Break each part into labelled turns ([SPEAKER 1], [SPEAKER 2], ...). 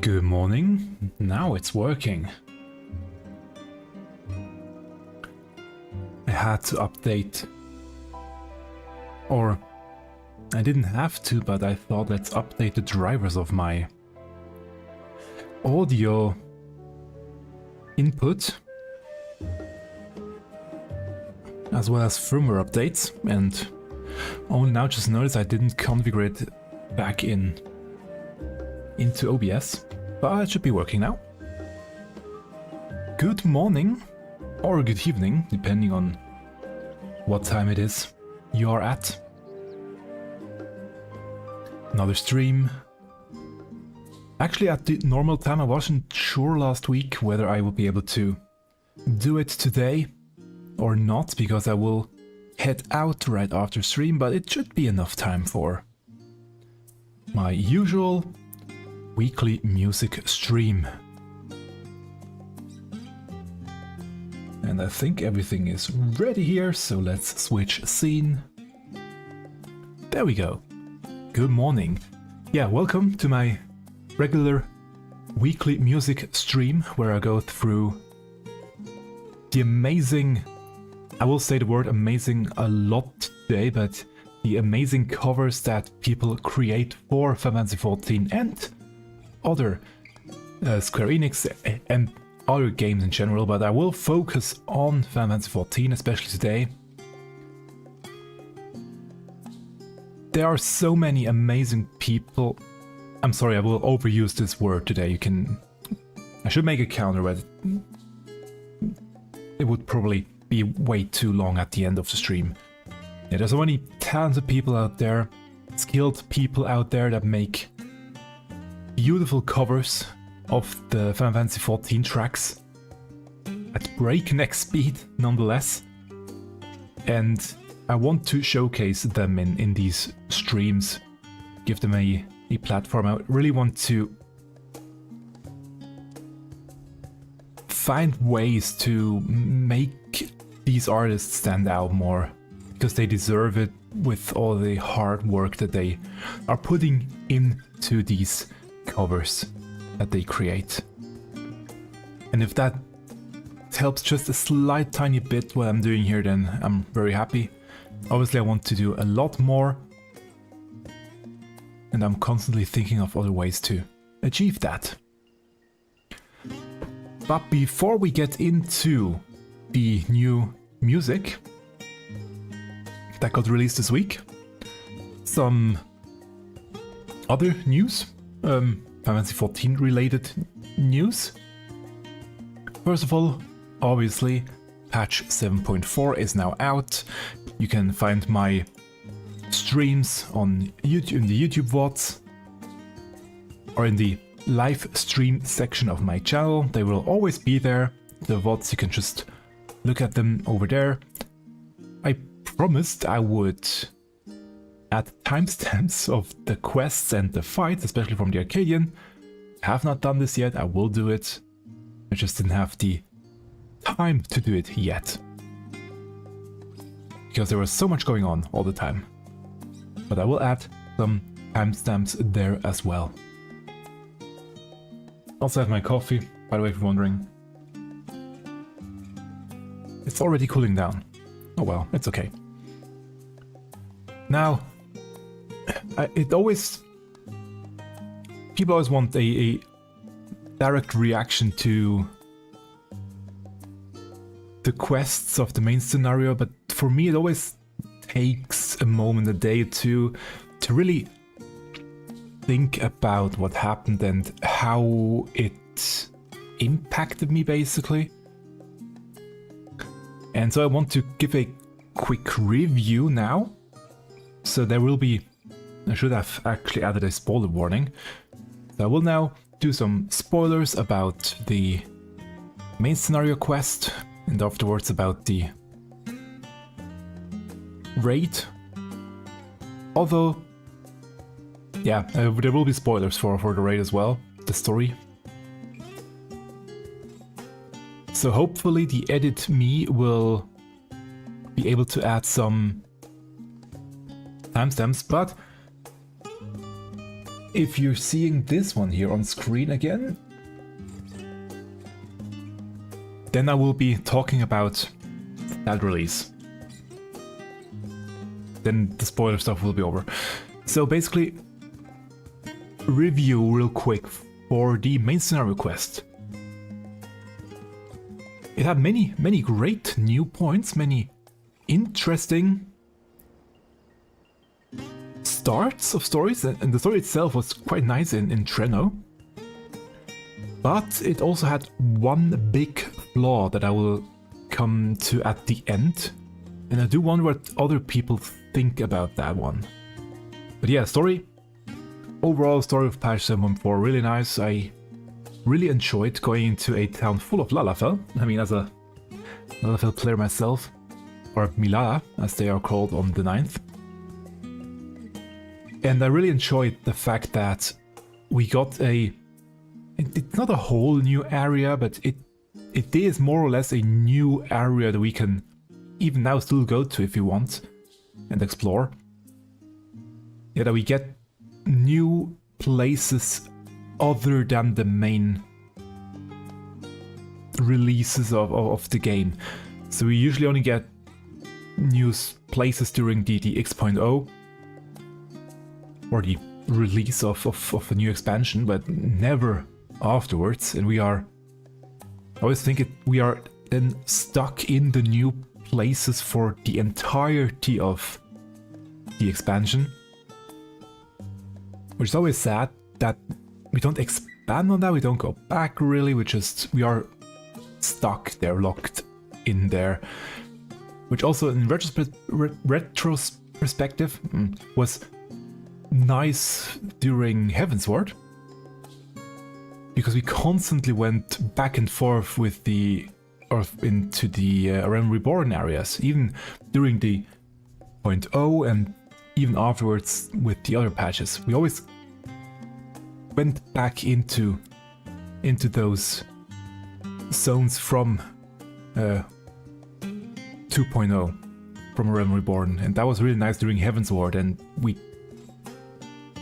[SPEAKER 1] Good morning. Now it's working. I had to update. Or I didn't have to, but I thought let's update the drivers of my audio input, as well as firmware updates, and only now just noticed I didn't configure it back into OBS, but it should be working now. Good morning, or good evening, depending on what time it is you are at. Another stream. Actually, at the normal time, I wasn't sure last week whether I would be able to do it today or not, because I will head out right after stream, but it should be enough time for my usual weekly music stream. And I think everything is ready here, so let's switch scene. There we go. Good morning. Yeah, welcome to my regular weekly music stream where I go through the amazing, I will say the word amazing a lot today, but the amazing covers that people create for Final Fantasy XIV and other Square Enix and other games in general, but I will focus on Final Fantasy XIV, especially today. There are so many amazing people. I'm sorry, I will overuse this word today. I should make a counter, but it would probably be way too long at the end of the stream. Yeah, there's so many talented people out there, skilled people out there that make beautiful covers of the Final Fantasy XIV tracks at breakneck speed, nonetheless. And I want to showcase them in these streams, give them a platform. I really want to find ways to make these artists stand out more, because they deserve it with all the hard work that they are putting into these covers that they create. And if that helps just a slight tiny bit what I'm doing here, then I'm very happy. Obviously I want to do a lot more, and I'm constantly thinking of other ways to achieve that. But before we get into the new music that got released this week, some other news, Final Fantasy XIV related news. First of all, obviously, patch 7.4 is now out. You can find my streams on YouTube, in the YouTube VODs, or in the live stream section of my channel. They will always be there. The VODs, you can just look at them over there. I promised I would add timestamps of the quests and the fights, especially from the Arcadian. I have not done this yet. I will do it. I just didn't have the time to do it yet, because there was so much going on all the time. But I will add some timestamps there as well. Also have my coffee, by the way, if you're wondering. It's already cooling down. Oh well, it's okay. Now, people always want a direct reaction to the quests of the main scenario, but for me it always takes a moment, a day or two, to really think about what happened and how it impacted me, basically. And so I want to give a quick review now. So there will be, I should have actually added a spoiler warning. So I will now do some spoilers about the main scenario quest, and afterwards about the raid. Although, yeah, there will be spoilers for the raid as well, the story. So hopefully the edit me will be able to add some timestamps, but if you're seeing this one here on screen again, then I will be talking about that release. Then the spoiler stuff will be over. So basically, review real quick for the main scenario quest. It had many great new points, many interesting starts of stories, and the story itself was quite nice in Treno. But it also had one big flaw that I will come to at the end, and I do wonder what other people think about that one. But yeah, overall story of patch 7.4, really nice. I really enjoyed going into a town full of Lyafae. I mean, as a Lyafae player myself, or Milala, as they are called on the 9th. And I really enjoyed the fact that we got it's not a whole new area, but it is more or less a new area that we can even now still go to if you want and explore. Yeah, that we get new places other than the main releases of the game. So we usually only get new places during the X.0 or the release of a new expansion, but never afterwards. And I always think we are then stuck in the new places for the entirety of the expansion, which is always sad that we don't expand on that, we don't go back really, we are stuck there, locked in there. Which also in retrospective was nice during Heavensward, because we constantly went back and forth with into the Realm Reborn areas, even during the 0.0 and even afterwards with the other patches. We always went back into those zones from 2.0, from Realm Reborn, and that was really nice during Heavensward, and we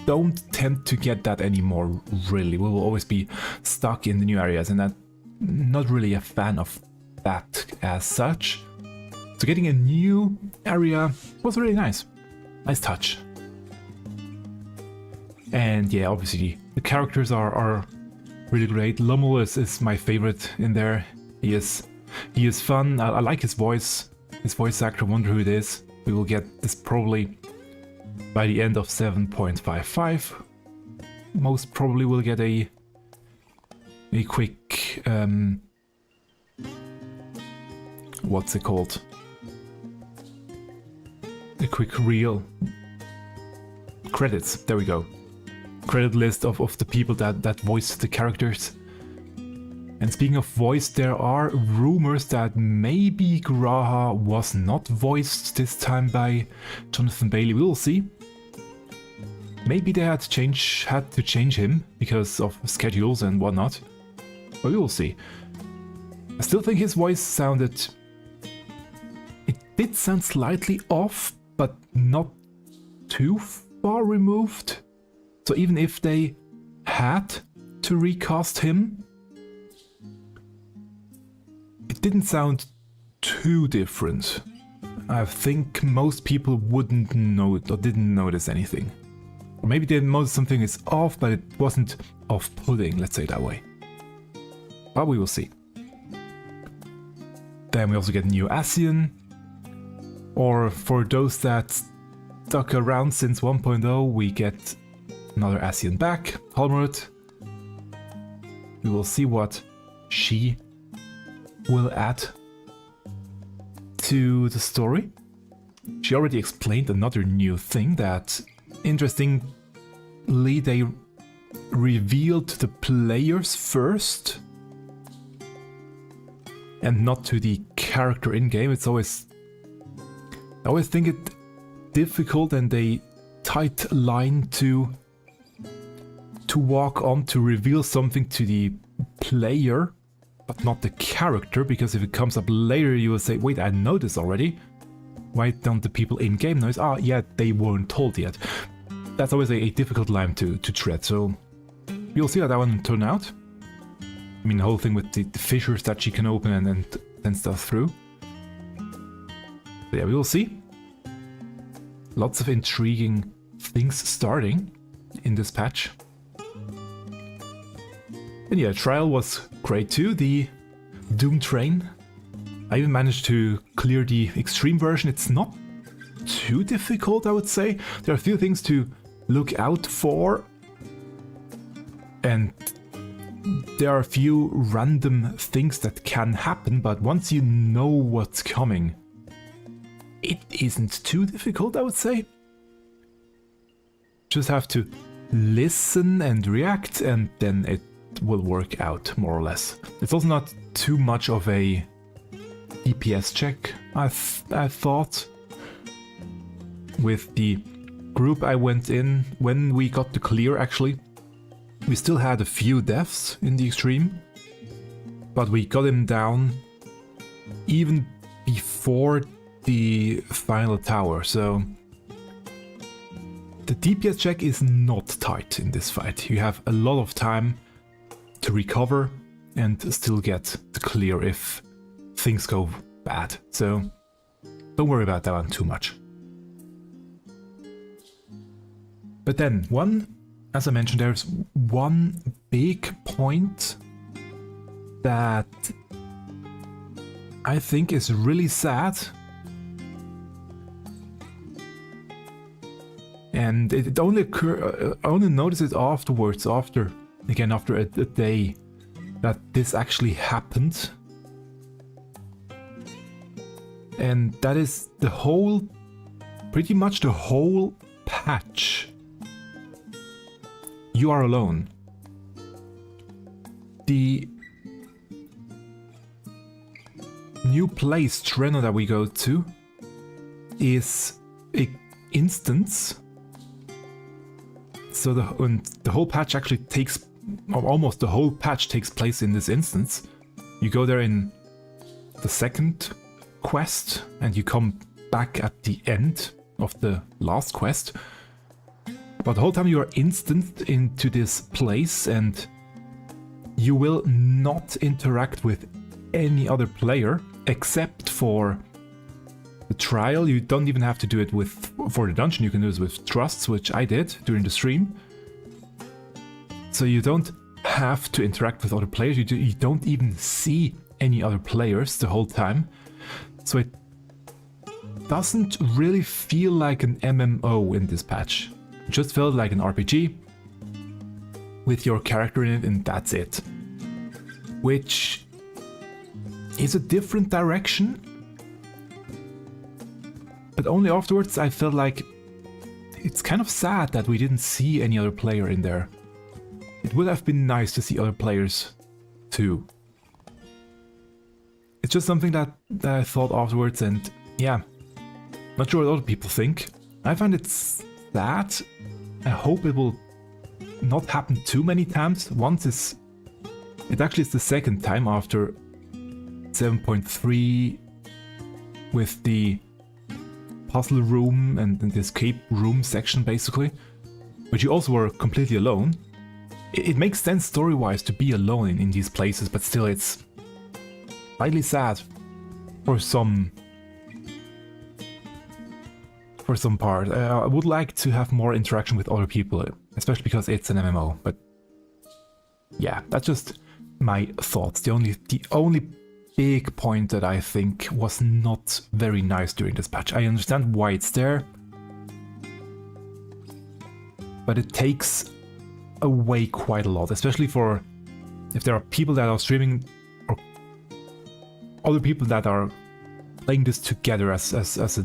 [SPEAKER 1] don't tend to get that anymore, really. We will always be stuck in the new areas, and I'm not really a fan of that as such. So getting a new area was really nice. Nice touch. And yeah, obviously the characters are really great. Lommel is my favorite in there. He is fun. I like his voice actor. Wonder who it is. We will get this probably by the end of 7.55. Most probably we'll get a quick what's it called? A quick reel. Credits, there we go. Credit list of the people that voiced the characters. And speaking of voice, there are rumors that maybe Graha was not voiced this time by Jonathan Bailey. We will see. Maybe they had to change him because of schedules and whatnot. But we will see. I still think his voice sounded... It did sound slightly off, but not too far removed. So even if they had to recast him, it didn't sound too different. I think most people wouldn't know it or didn't notice anything. Or maybe they noticed something is off, but it wasn't off-putting, let's say it that way. But we will see. Then we also get new Asian. Or for those that stuck around since 1.0, we get another Asian back, Halmrud. We will see what she will add to the story. She already explained another new thing that, interestingly, they revealed to the players first and not to the character in-game. It's always... I always think it difficult and a tight line to walk on to reveal something to the player, but not the character, because if it comes up later you will say, wait, I know this already. Why don't the people in-game know it? Ah, yeah, they weren't told yet. that's always a difficult line to tread, so we'll see how that one turn out. I mean, the whole thing with the fissures that she can open and send stuff through. But yeah, we will see. Lots of intriguing things starting in this patch. And yeah, Trial was great too, the Doom Train. I even managed to clear the extreme version. It's not too difficult, I would say. There are a few things to look out for. And there are a few random things that can happen, but once you know what's coming, it isn't too difficult, I would say. Just have to listen and react, and then it will work out, more or less. It's also not too much of a DPS check, I thought. With the group I went in, when we got the clear, actually, we still had a few deaths in the extreme, but we got him down even before the final tower, so the DPS check is not tight in this fight. You have a lot of time to recover and still get the clear if things go bad, so don't worry about that one too much. But then, as I mentioned, there's one big point that I think is really sad. And it only I only noticed it afterwards, after a day, that this actually happened. And that is pretty much the whole patch. You are alone. The new place, Treno, that we go to, is an instance. So the whole patch actually takes, or almost the whole patch takes place in this instance. You go there in the second quest, and you come back at the end of the last quest. But the whole time you are instanced into this place, and you will not interact with any other player except for the trial. You don't even have to do it for the dungeon. You can do this with trusts, which I did during the stream. So you don't have to interact with other players. You don't even see any other players the whole time. So it doesn't really feel like an MMO in this patch. It just felt like an RPG with your character in it, and that's it. Which is a different direction. But only afterwards I felt like it's kind of sad that we didn't see any other player in there. It would have been nice to see other players too. It's just something that I thought afterwards, and yeah, not sure what other people think. I find it sad. I hope it will not happen too many times. It actually is the second time after 7.3 with the puzzle room and the escape room section, basically, but you also were completely alone. It makes sense story-wise to be alone in these places, but still it's slightly sad for some part. I would like to have more interaction with other people, especially because it's an MMO, but yeah, that's just my thoughts. The only big point that I think was not very nice during this patch. I understand why it's there, but it takes away quite a lot, especially for if there are people that are streaming or other people that are playing this together as a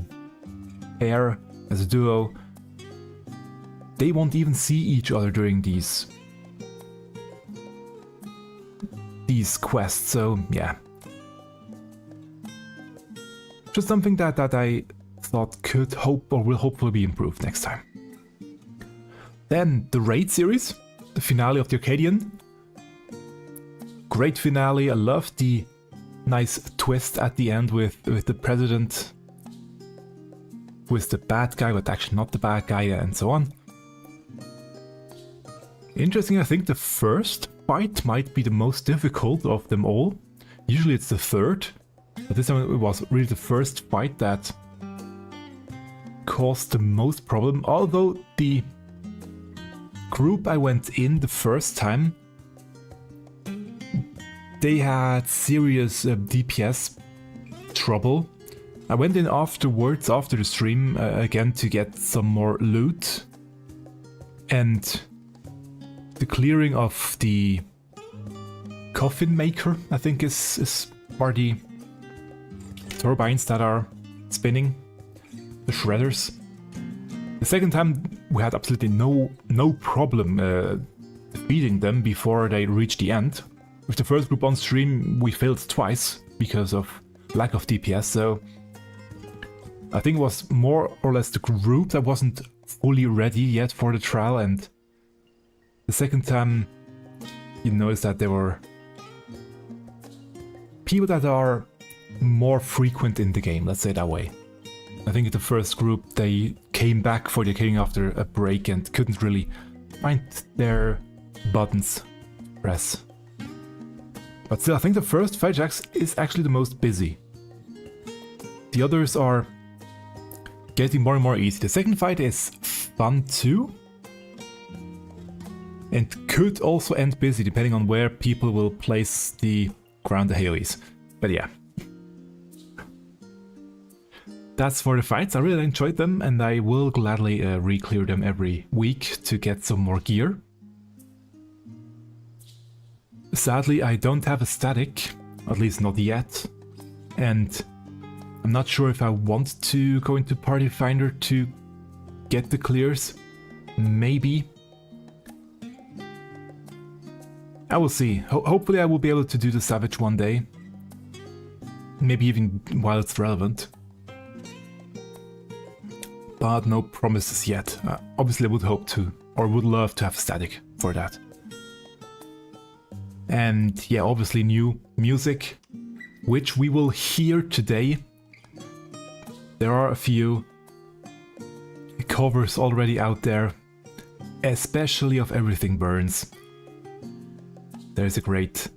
[SPEAKER 1] pair, as a duo. They won't even see each other during these quests, so yeah. Just something that I thought will hopefully be improved next time. Then the raid series, the finale of the Arcadian. Great finale. I love the nice twist at the end with the president, who is the bad guy, but actually not the bad guy, and so on. Interesting, I think the first fight might be the most difficult of them all. Usually it's the third, but this time it was really the first fight that caused the most problem. Although the group I went in the first time, they had serious DPS trouble. I went in afterwards, after the stream, again to get some more loot. And the clearing of the coffin maker, I think, are the turbines that are spinning, the shredders. The second time we had absolutely no problem defeating them before they reached the end. With the first group on stream, we failed twice because of lack of DPS, so I think it was more or less the group that wasn't fully ready yet for the trial, and the second time you notice that there were people that are more frequent in the game, let's say it that way. I think the first group, they came back for the killing after a break and couldn't really find their buttons to press. But still, I think the first fight is actually the most busy. The others are getting more and more easy. The second fight is fun too, and could also end busy depending on where people will place the ground AoEs. But yeah. That's for the fights. I really enjoyed them, and I will gladly re-clear them every week to get some more gear. Sadly, I don't have a static, at least not yet, and I'm not sure if I want to go into Party Finder to get the clears. Maybe. I will see. Hopefully I will be able to do the Savage one day. Maybe even while it's relevant. But no promises yet. Obviously I would hope to, or would love to have static for that. And yeah, obviously new music, which we will hear today. There are a few covers already out there, especially of Everything Burns. There's a great,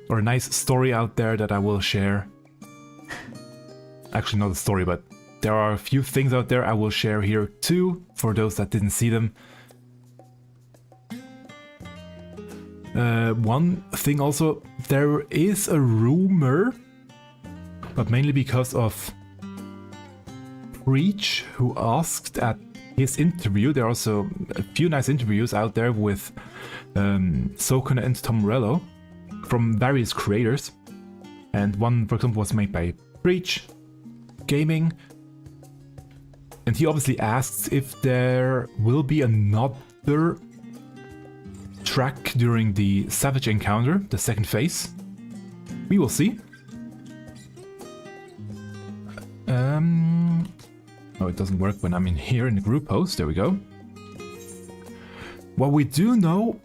[SPEAKER 1] or a nice story out there that I will share. Actually not a story, but there are a few things out there I will share here too, for those that didn't see them. One thing also, there is a rumor, but mainly because of Preach, who asked at his interview. There are also a few nice interviews out there with Sokuna and Tom Morello from various creators. And one, for example, was made by Preach Gaming. And he obviously asks if there will be another track during the Savage encounter, the second phase. We will see. Oh, it doesn't work when I'm in here in the group host. There we go. What we do know,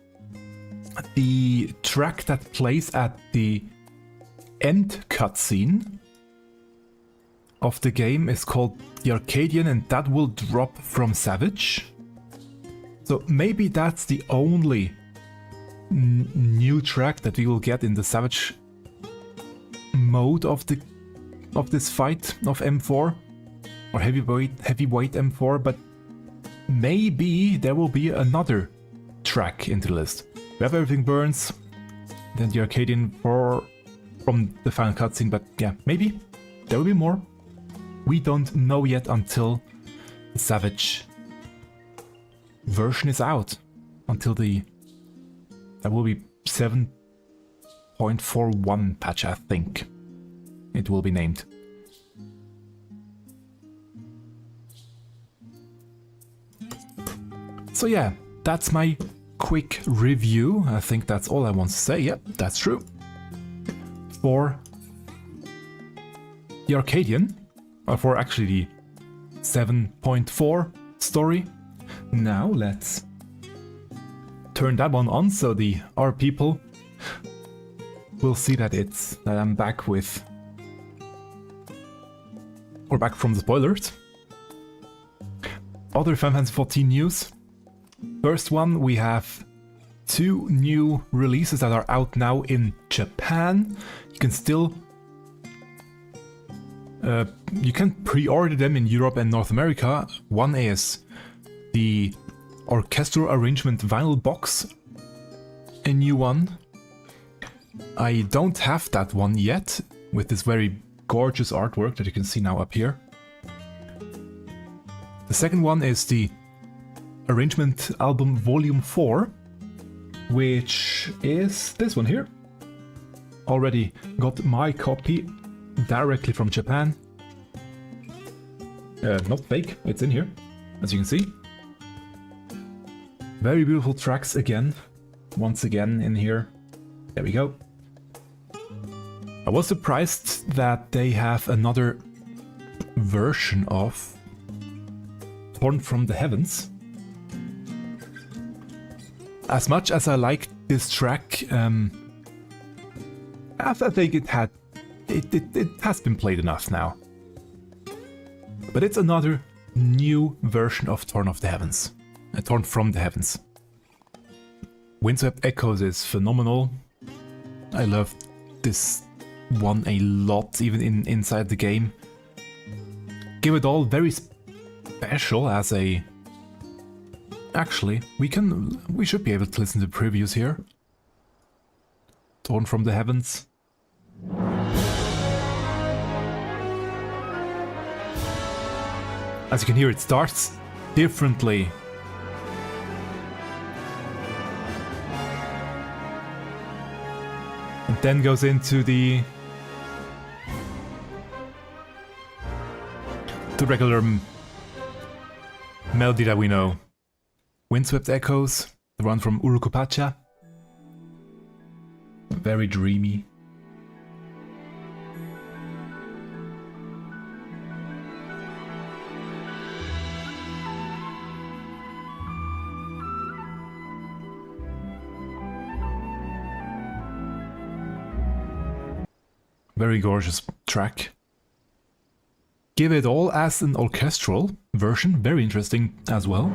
[SPEAKER 1] the track that plays at the end cutscene of the game is called The Arcadian, and that will drop from Savage. So maybe that's the only new track that we will get in the Savage mode of this fight of M4 or heavyweight M4, but maybe there will be another track in the list. We have Everything Burns, then the Arcadian from the final cutscene, but yeah, maybe there will be more. We don't know yet until the Savage version is out. Until that will be 7.41 patch, I think it will be named. So yeah, that's my quick review. I think that's all I want to say. Yep, that's true. For the Arcadian, or for actually the 7.4 story. Now let's turn that one on so our people will see that I'm back with, or back from the spoilers. Other Final Fantasy XIV news. First one, we have 2 new releases that are out now in Japan. You can still you can pre-order them in Europe and North America. One is the orchestral arrangement vinyl box, a new one. I don't have that one yet, with this very gorgeous artwork that you can see now up here. The second one is the arrangement album volume 4, which is this one here. Already got my copy directly from Japan. Not fake, it's in here, as you can see. Very beautiful tracks again, once again in here. There we go. I was surprised that they have another version of Torn from the Heavens. As much as I like this track, I think it has been played enough now. But it's another new version of Torn of the Heavens. Torn from the Heavens. Windswept Echoes is phenomenal. I love this one a lot, even inside the game. Give It All very special as a... Actually, we should be able to listen to previews here. Torn from the Heavens. As you can hear, it starts differently. And then goes into the regular melody that we know. Windswept Echoes, the one from Urukupacha. Very dreamy. Very gorgeous track. Give It All as an orchestral version, very interesting as well.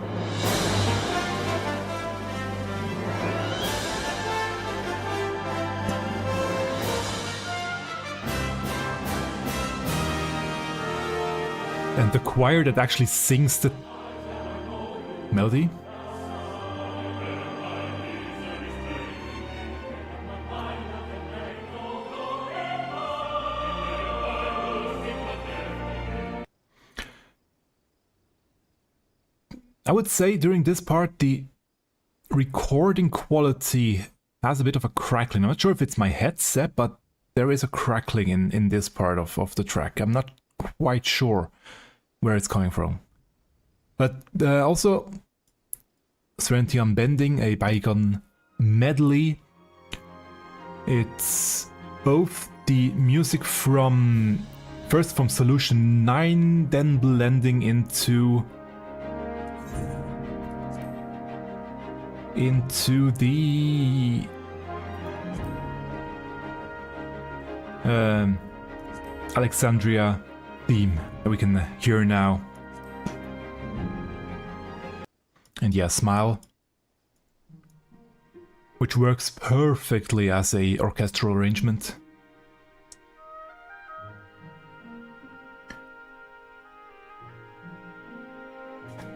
[SPEAKER 1] And the choir that actually sings the melody. I would say during this part the recording quality has a bit of a crackling. I'm not sure if it's my headset, but there is a crackling in this part of the track. I'm not quite sure where it's coming from. But also Serenity Unbending, a bygone medley. It's both the music from first from Solution 9, then blending into the Alexandria theme that we can hear now. And yeah, Smile, which works perfectly as a orchestral arrangement.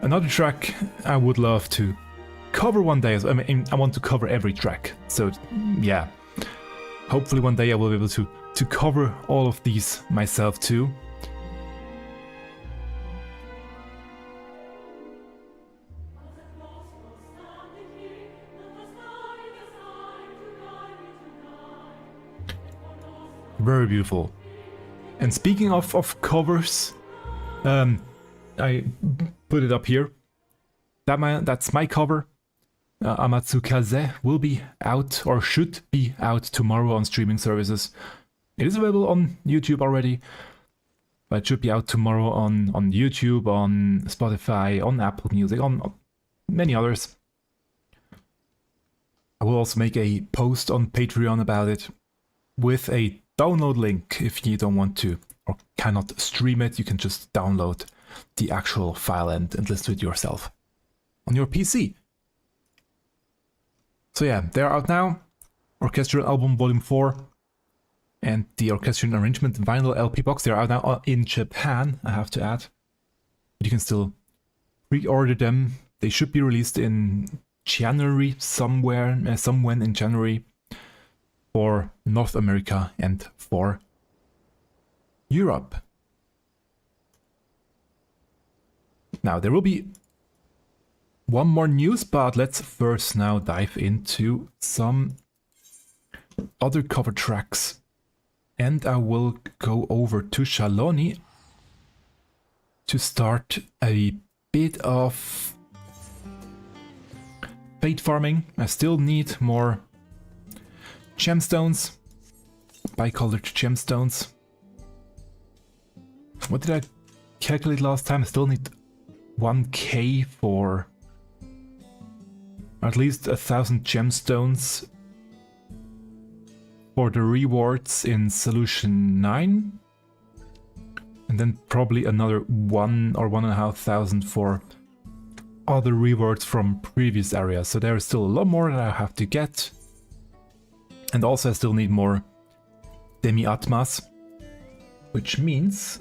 [SPEAKER 1] Another track I would love to cover one day. I mean, I want to cover every track, so yeah, hopefully one day I will be able to cover all of these myself too. Very beautiful. And speaking of covers, I put it up here. That's my cover. Amatsukaze will be out, or should be out, tomorrow on streaming services. It is available on YouTube already, but it should be out tomorrow on YouTube, on Spotify, on Apple Music, on many others. I will also make a post on Patreon about it with a download link. If you don't want to or cannot stream it, you can just download the actual file and listen to it yourself on your PC. So yeah, they're out now. Orchestral Album Volume 4 and the Orchestral Arrangement Vinyl LP box. They're out now in Japan, I have to add. But you can still pre-order them. They should be released in January, somewhen in January, for North America and for Europe. Now, there will be one more news, but let's first now dive into some other cover tracks. And I will go over to Shaloni to start a bit of Fate-Farming. I still need more gemstones, bicolored gemstones. What did I calculate last time? I still need 1k for at least 1,000 gemstones for the rewards in Solution 9. And then probably another 1 or 1,500 for other rewards from previous areas. So there is still a lot more that I have to get. And also I still need more Demiatmas, which means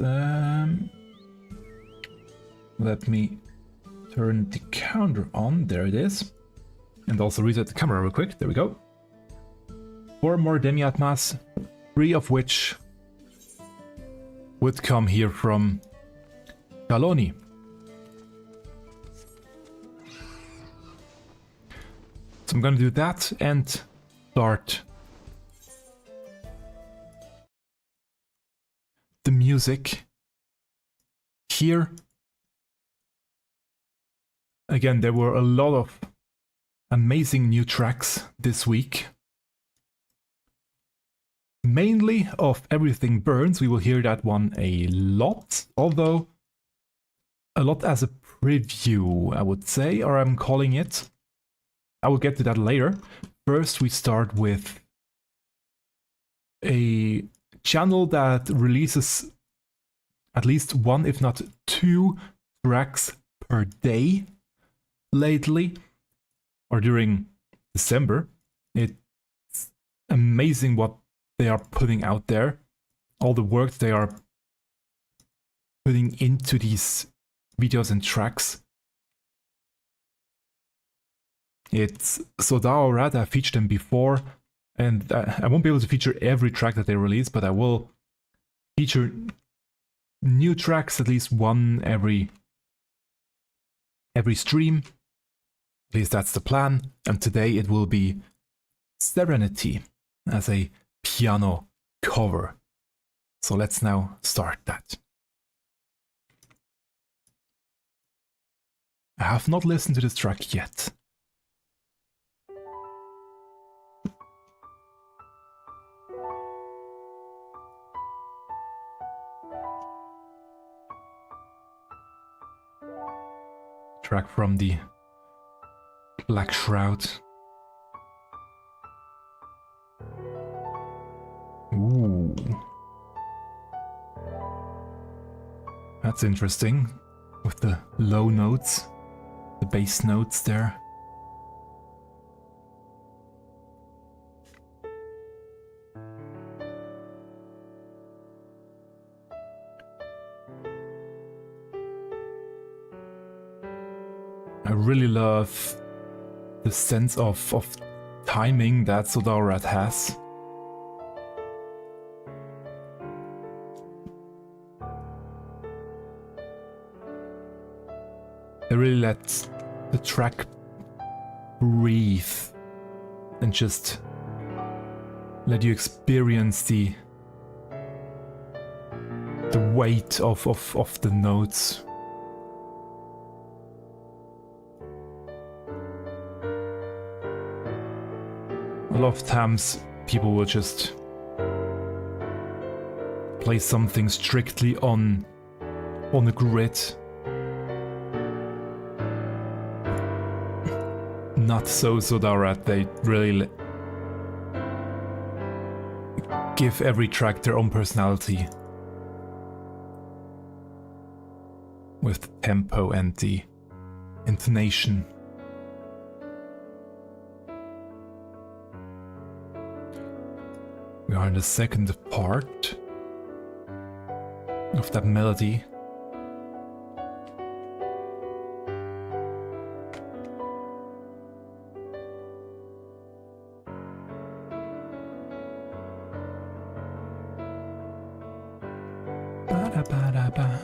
[SPEAKER 1] let me turn the counter on. There it is. And also reset the camera real quick. There we go. 4 more Demiatmas, 3 of which would come here from Shaloni. So I'm gonna do that and start the music here. Again, there were a lot of amazing new tracks this week. Mainly of Everything Burns. We will hear that one a lot, although a lot as a preview, I would say, or I'm calling it. I will get to that later. First, we start with a channel that releases at least 1, if not 2 tracks per day lately, or during December. It's amazing what they are putting out there, all the work they are putting into these videos and tracks. It's sodaorat. I featured them before, and I won't be able to feature every track that they release, but I will feature new tracks, at least one every stream. At least that's the plan. And today it will be Serenity as a piano cover. So let's now start that. I have not listened to this track yet. Track from the Black Shroud. Ooh. That's interesting. With the low notes, the bass notes there. I really love the sense of timing that sodaorat has. It really lets the track breathe and just let you experience the weight of the notes. A lot of times people will just play something strictly on a grid. Not so sodaorat. They really give every track their own personality with the tempo and the intonation. We are in the second part of that melody. Ba-da-ba-da-ba.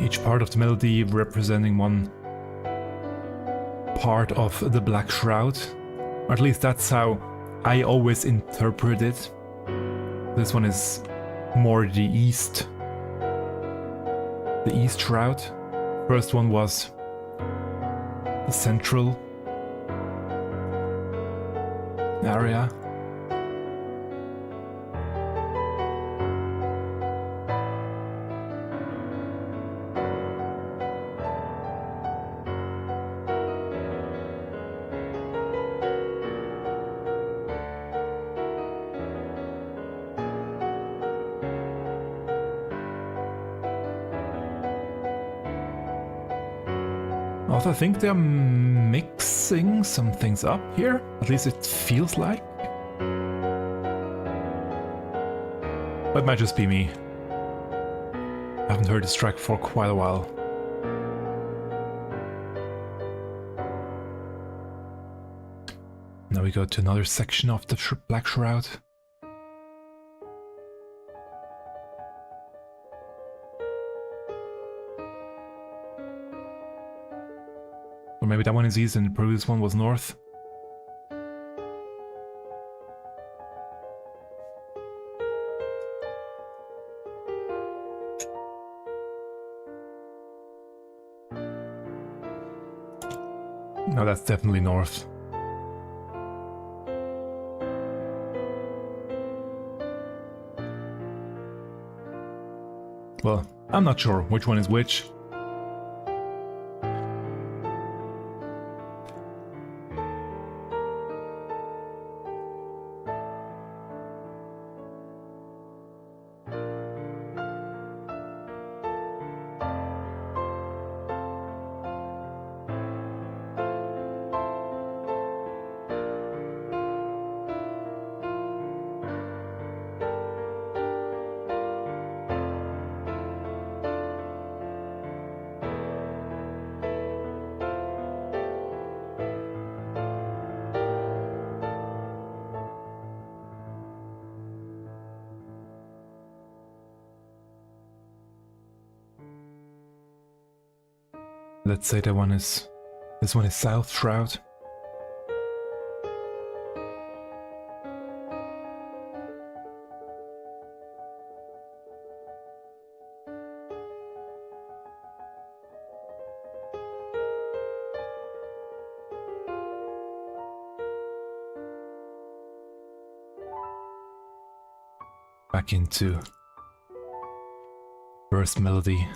[SPEAKER 1] Each part of the melody representing one part of the Black Shroud. Or at least that's how I always interpret it. This one is more the East Shroud. First one was the central area. Also, I think they're mixing some things up here. At least it feels like. But it might just be me. I haven't heard this track for quite a while. Now we go to another section of the Black Shroud. Or maybe that one is east and the previous one was north. No, that's definitely north. Well, I'm not sure which one is which. Let's say this one is South Shroud. Back into first melody.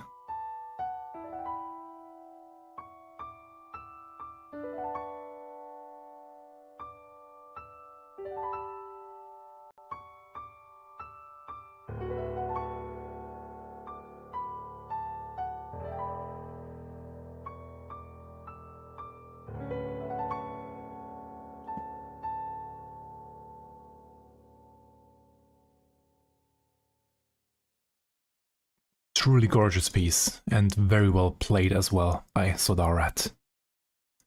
[SPEAKER 1] Truly gorgeous piece, and very well played as well by sodaorat.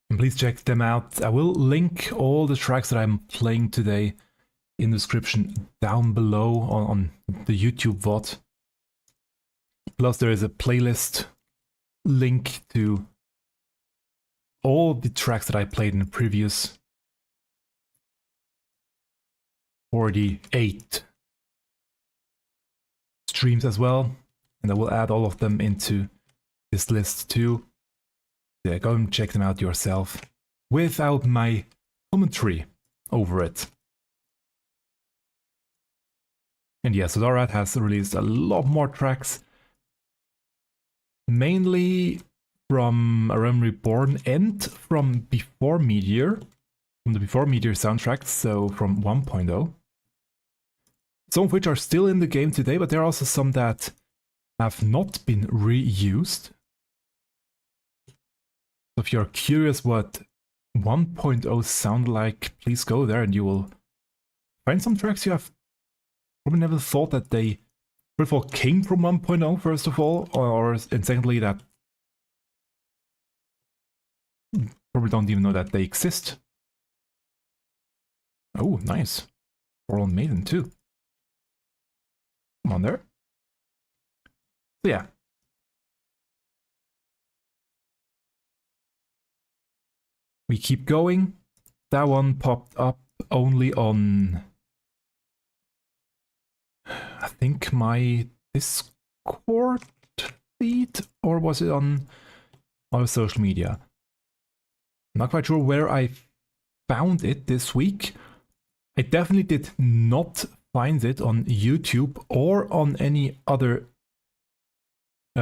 [SPEAKER 1] And please check them out. I will link all the tracks that I'm playing today in the description down below on the YouTube VOD. Plus there is a playlist link to all the tracks that I played in the previous 48 streams as well. And I will add all of them into this list too. Yeah, go and check them out yourself without my commentary over it. And yeah, sodaorat has released a lot more tracks, mainly from A Realm Reborn and from Before Meteor, from the Before Meteor soundtrack, so from 1.0. Some of which are still in the game today, but there are also some that have not been reused. So if you're curious what 1.0 sound like, please go there and you will find some tracks you have probably never thought that they, first of all, came from 1.0, first of all, and secondly, that probably don't even know that they exist. Oh, nice. Oral Maiden too. Come on there. So yeah. We keep going. That one popped up only on, I think, my Discord feed, or was it on other social media? I'm not quite sure where I found it this week. I definitely did not find it on YouTube or on any other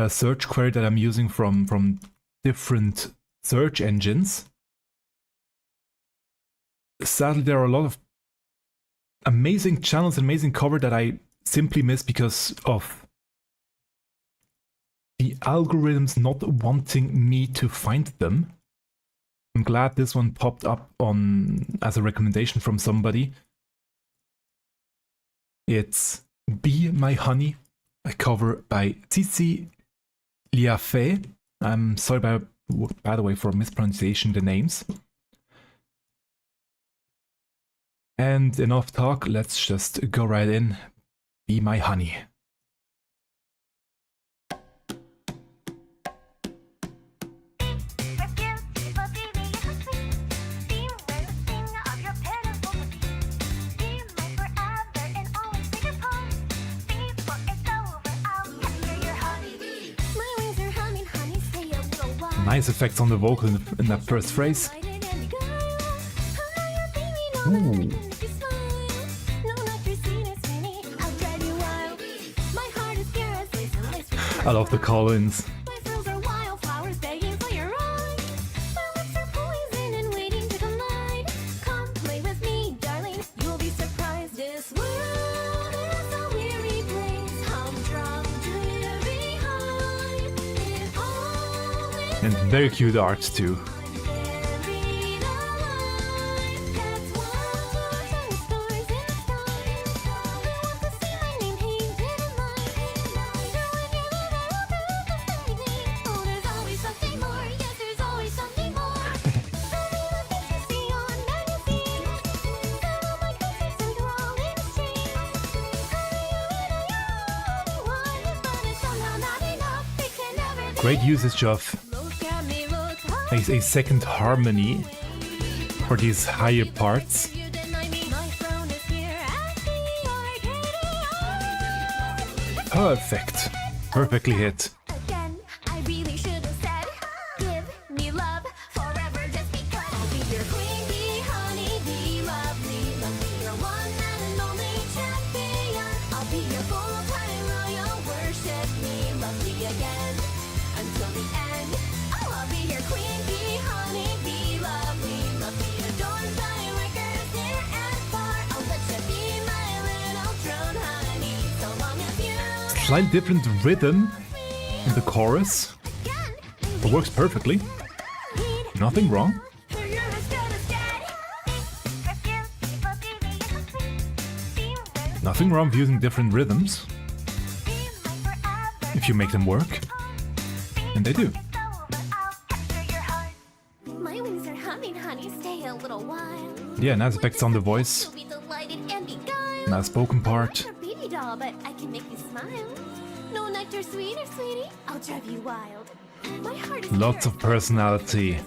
[SPEAKER 1] search query that I'm using from different search engines. Sadly, there are a lot of amazing channels and amazing cover that I simply miss because of the algorithms not wanting me to find them. I'm glad this one popped up on as a recommendation from somebody. It's Be My Honey, a cover by Cici, Lyafae. I'm sorry by the way for mispronunciation the names. And enough talk, let's just go right in. Be My Honey. Nice effects on the vocal in that first phrase. Ooh. I love the call-ins. And very cute art too. Great usage of a second harmony for these higher parts. Perfect. Perfectly hit. Slightly different rhythm in the chorus, but works perfectly. Nothing wrong. Nothing wrong with using different rhythms if you make them work, and they do. Yeah, nice effects on the voice. Nice spoken part.
[SPEAKER 2] But I can make you smile. No nectar sweeter, sweetie. I'll drive you wild. My heart is
[SPEAKER 1] lots of personality.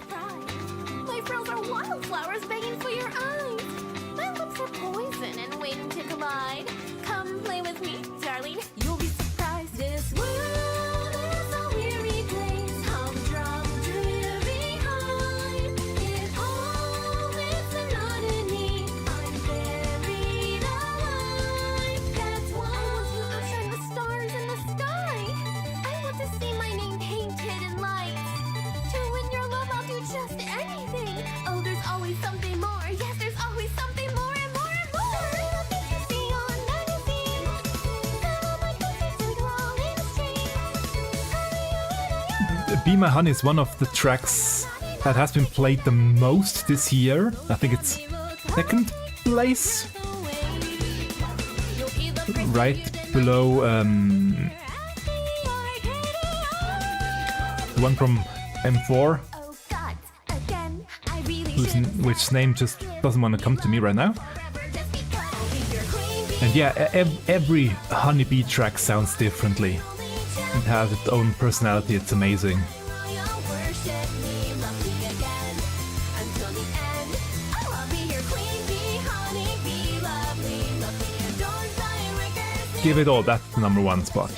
[SPEAKER 2] My frills are wildflowers begging for your eyes. My lips are poison and waiting to collide. Come play with me, darling. You'll be surprised. This world is a weary place. Humdrum, dreary, hide. It all is monotony. I'm buried alive. That's why I want to outshine the stars in the sky. I want to see my name painted in lights. To win your love, I'll do just anything. Oh, there's always something more. Yes, there's always something more and more and more. The little things you see on magazines. That all my
[SPEAKER 1] Be My Honey is one of the tracks that has been played the most this year. I think it's second place. Right below the one from M4, which name just doesn't want to come to me right now. And yeah, every Honeybee track sounds differently. It has its own personality, it's amazing. Give it all, that's the number one spot.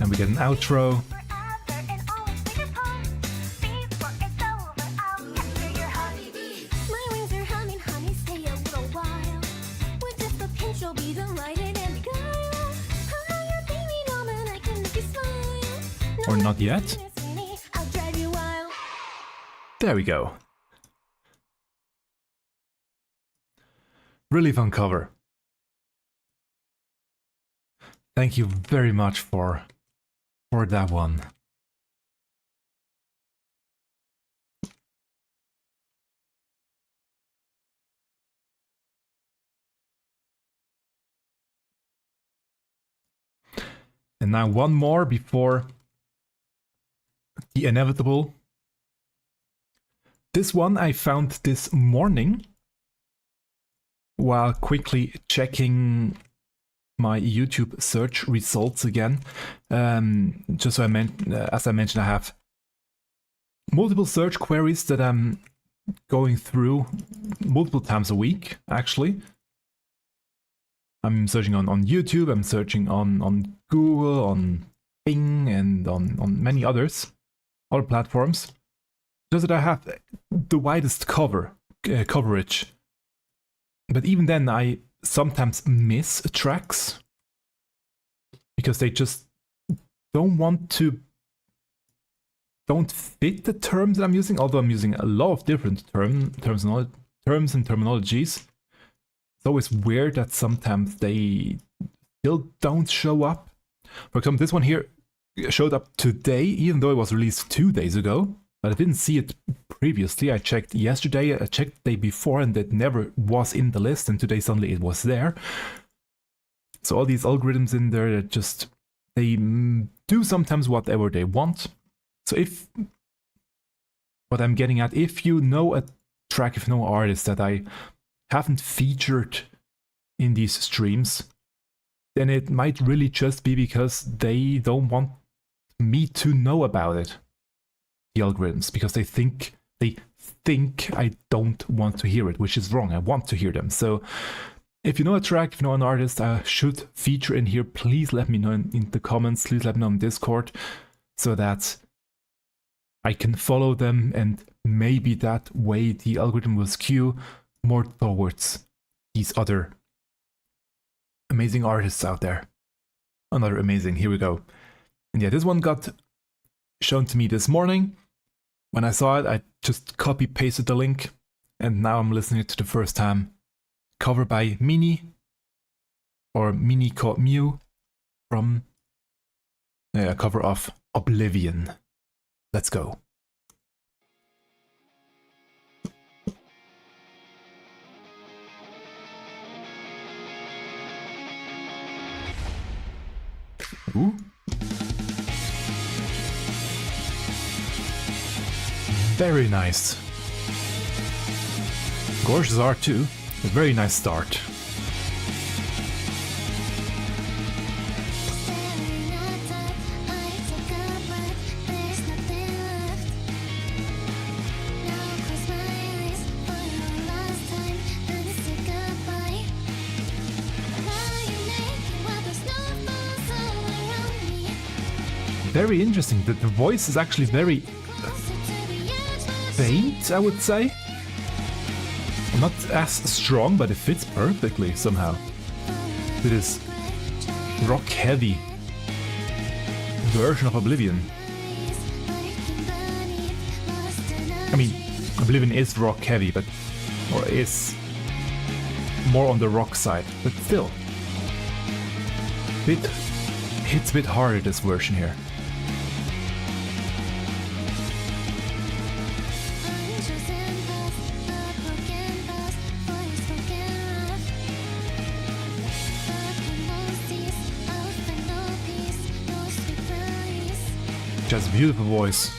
[SPEAKER 1] And we get an outro. Or not yet. There we go. Really fun cover. Thank you very much for that one. And now one more before the inevitable. This one I found this morning while quickly checking my YouTube search results again. Just so as I mentioned, I have multiple search queries that I'm going through multiple times a week, actually. I'm searching on YouTube, I'm searching on Google, on Bing, and on many other platforms. Just that I have the widest coverage. But even then, I sometimes miss tracks because they just don't fit the terms that I'm using, although I'm using a lot of different terms and terminologies. It's always weird that sometimes they still don't show up. For example, this one here showed up today, even though it was released 2 days ago, but I didn't see it previously. I checked yesterday, I checked the day before, and it never was in the list, and today suddenly it was there. So all these algorithms in there that just, they do sometimes whatever they want. So what I'm getting at, if you know a track, if you know an artist that I haven't featured in these streams, then it might really just be because they don't want me to know about it. The algorithms, because they think I don't want to hear it, which is wrong. I want to hear them. So if you know a track, if you know an artist I should feature in here, please let me know in the comments. Please let me know on Discord so that I can follow them, and maybe that way the algorithm will skew more towards these other amazing artists out there. Another amazing, here we go. And yeah, this one got shown to me this morning. When I saw it, I just copy-pasted the link, and now I'm listening to it the first time. Cover by Miniko Mew from a cover of Oblivion. Let's go. Ooh. Very nice. Gorgeous art too. A very nice start. Very interesting. The voice is actually very faint, I would say. Not as strong, but it fits perfectly somehow. It is rock heavy version of Oblivion. I mean, Oblivion is rock heavy, but or is more on the rock side, but still, hits a bit harder this version here. Just beautiful voice.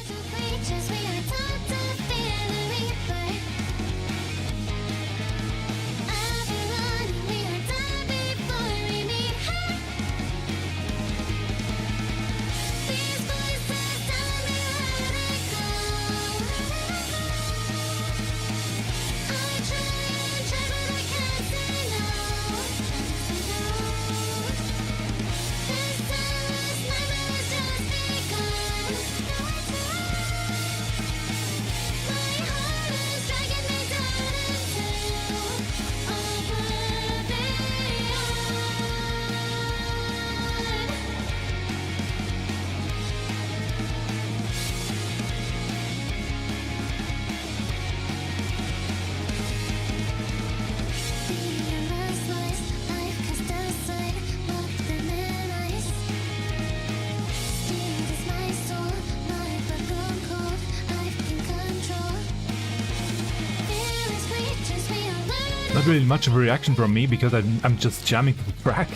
[SPEAKER 1] Not really much of a reaction from me because I'm just jamming to the track.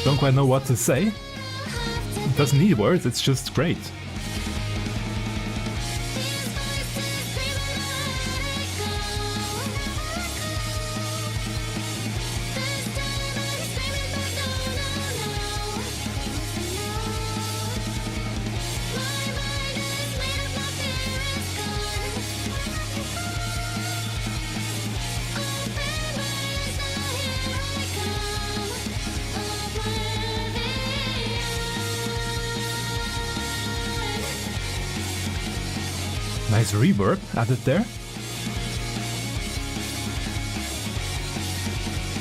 [SPEAKER 1] Don't quite know what to say. It doesn't need words, it's just great. Nice reverb added there.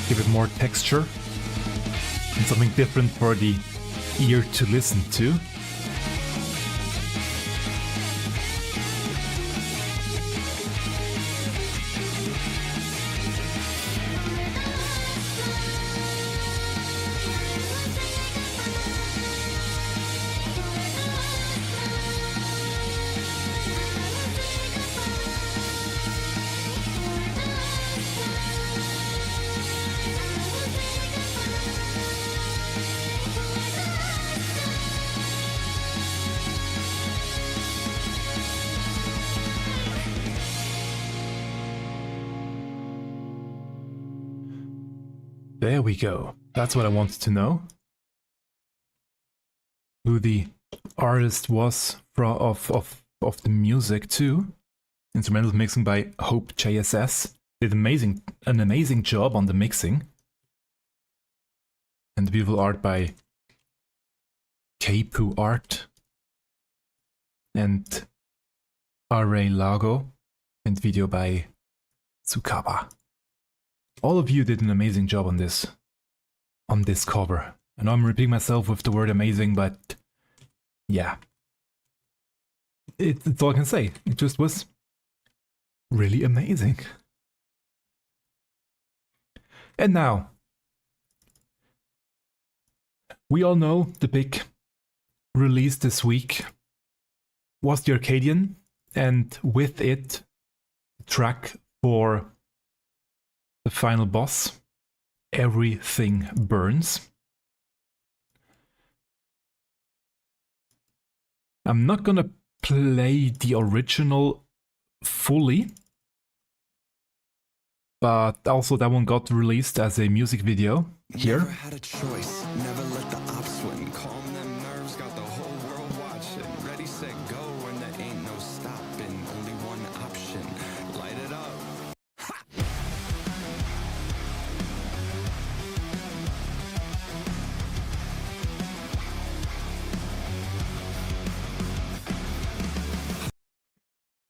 [SPEAKER 1] Give it more texture and something different for the ear to listen to. There we go. That's what I wanted to know. Who the artist was of the music too. Instrumental mixing by Hope JSS. Did an amazing job on the mixing. And the beautiful art by Keipu Art and Array Lago, and video by Tsukaba. All of you did an amazing job on this cover. I know I'm repeating myself with the word amazing, but yeah. It's all I can say. It just was really amazing. And now, we all know the big release this week was the Arcadian, and with it, the track for the final boss, Everything Burns. I'm not gonna play the original fully, but also that one got released as a music video here.
[SPEAKER 3] Never had a choice, never let the ops win. Calm them nerves, got the whole world watching. Ready, set, go, and there ain't no stopping. Only one option, light it up. Ha!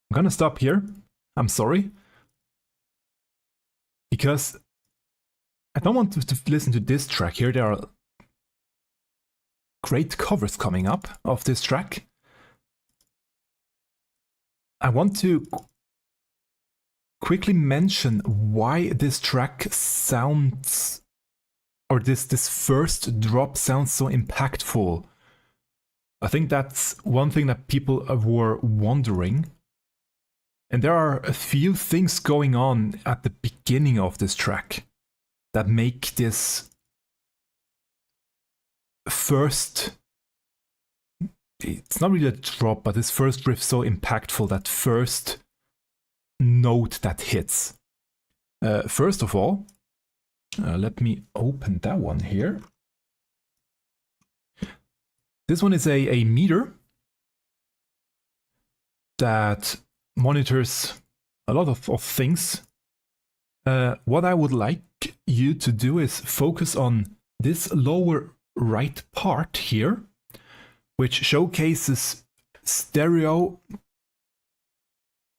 [SPEAKER 1] I'm gonna stop here. I'm sorry. Because I don't want to listen to this track here. There are great covers coming up of this track. I want to quickly mention why this track sounds, or this first drop sounds so impactful. I think that's one thing that people were wondering. And there are a few things going on at the beginning of this track that make this first, it's not really a drop, but this first riff so impactful, that first note that hits. First of all, let me open that one here. This one is a meter that monitors a lot of things. What I would like you to do is focus on this lower right part here, which showcases stereo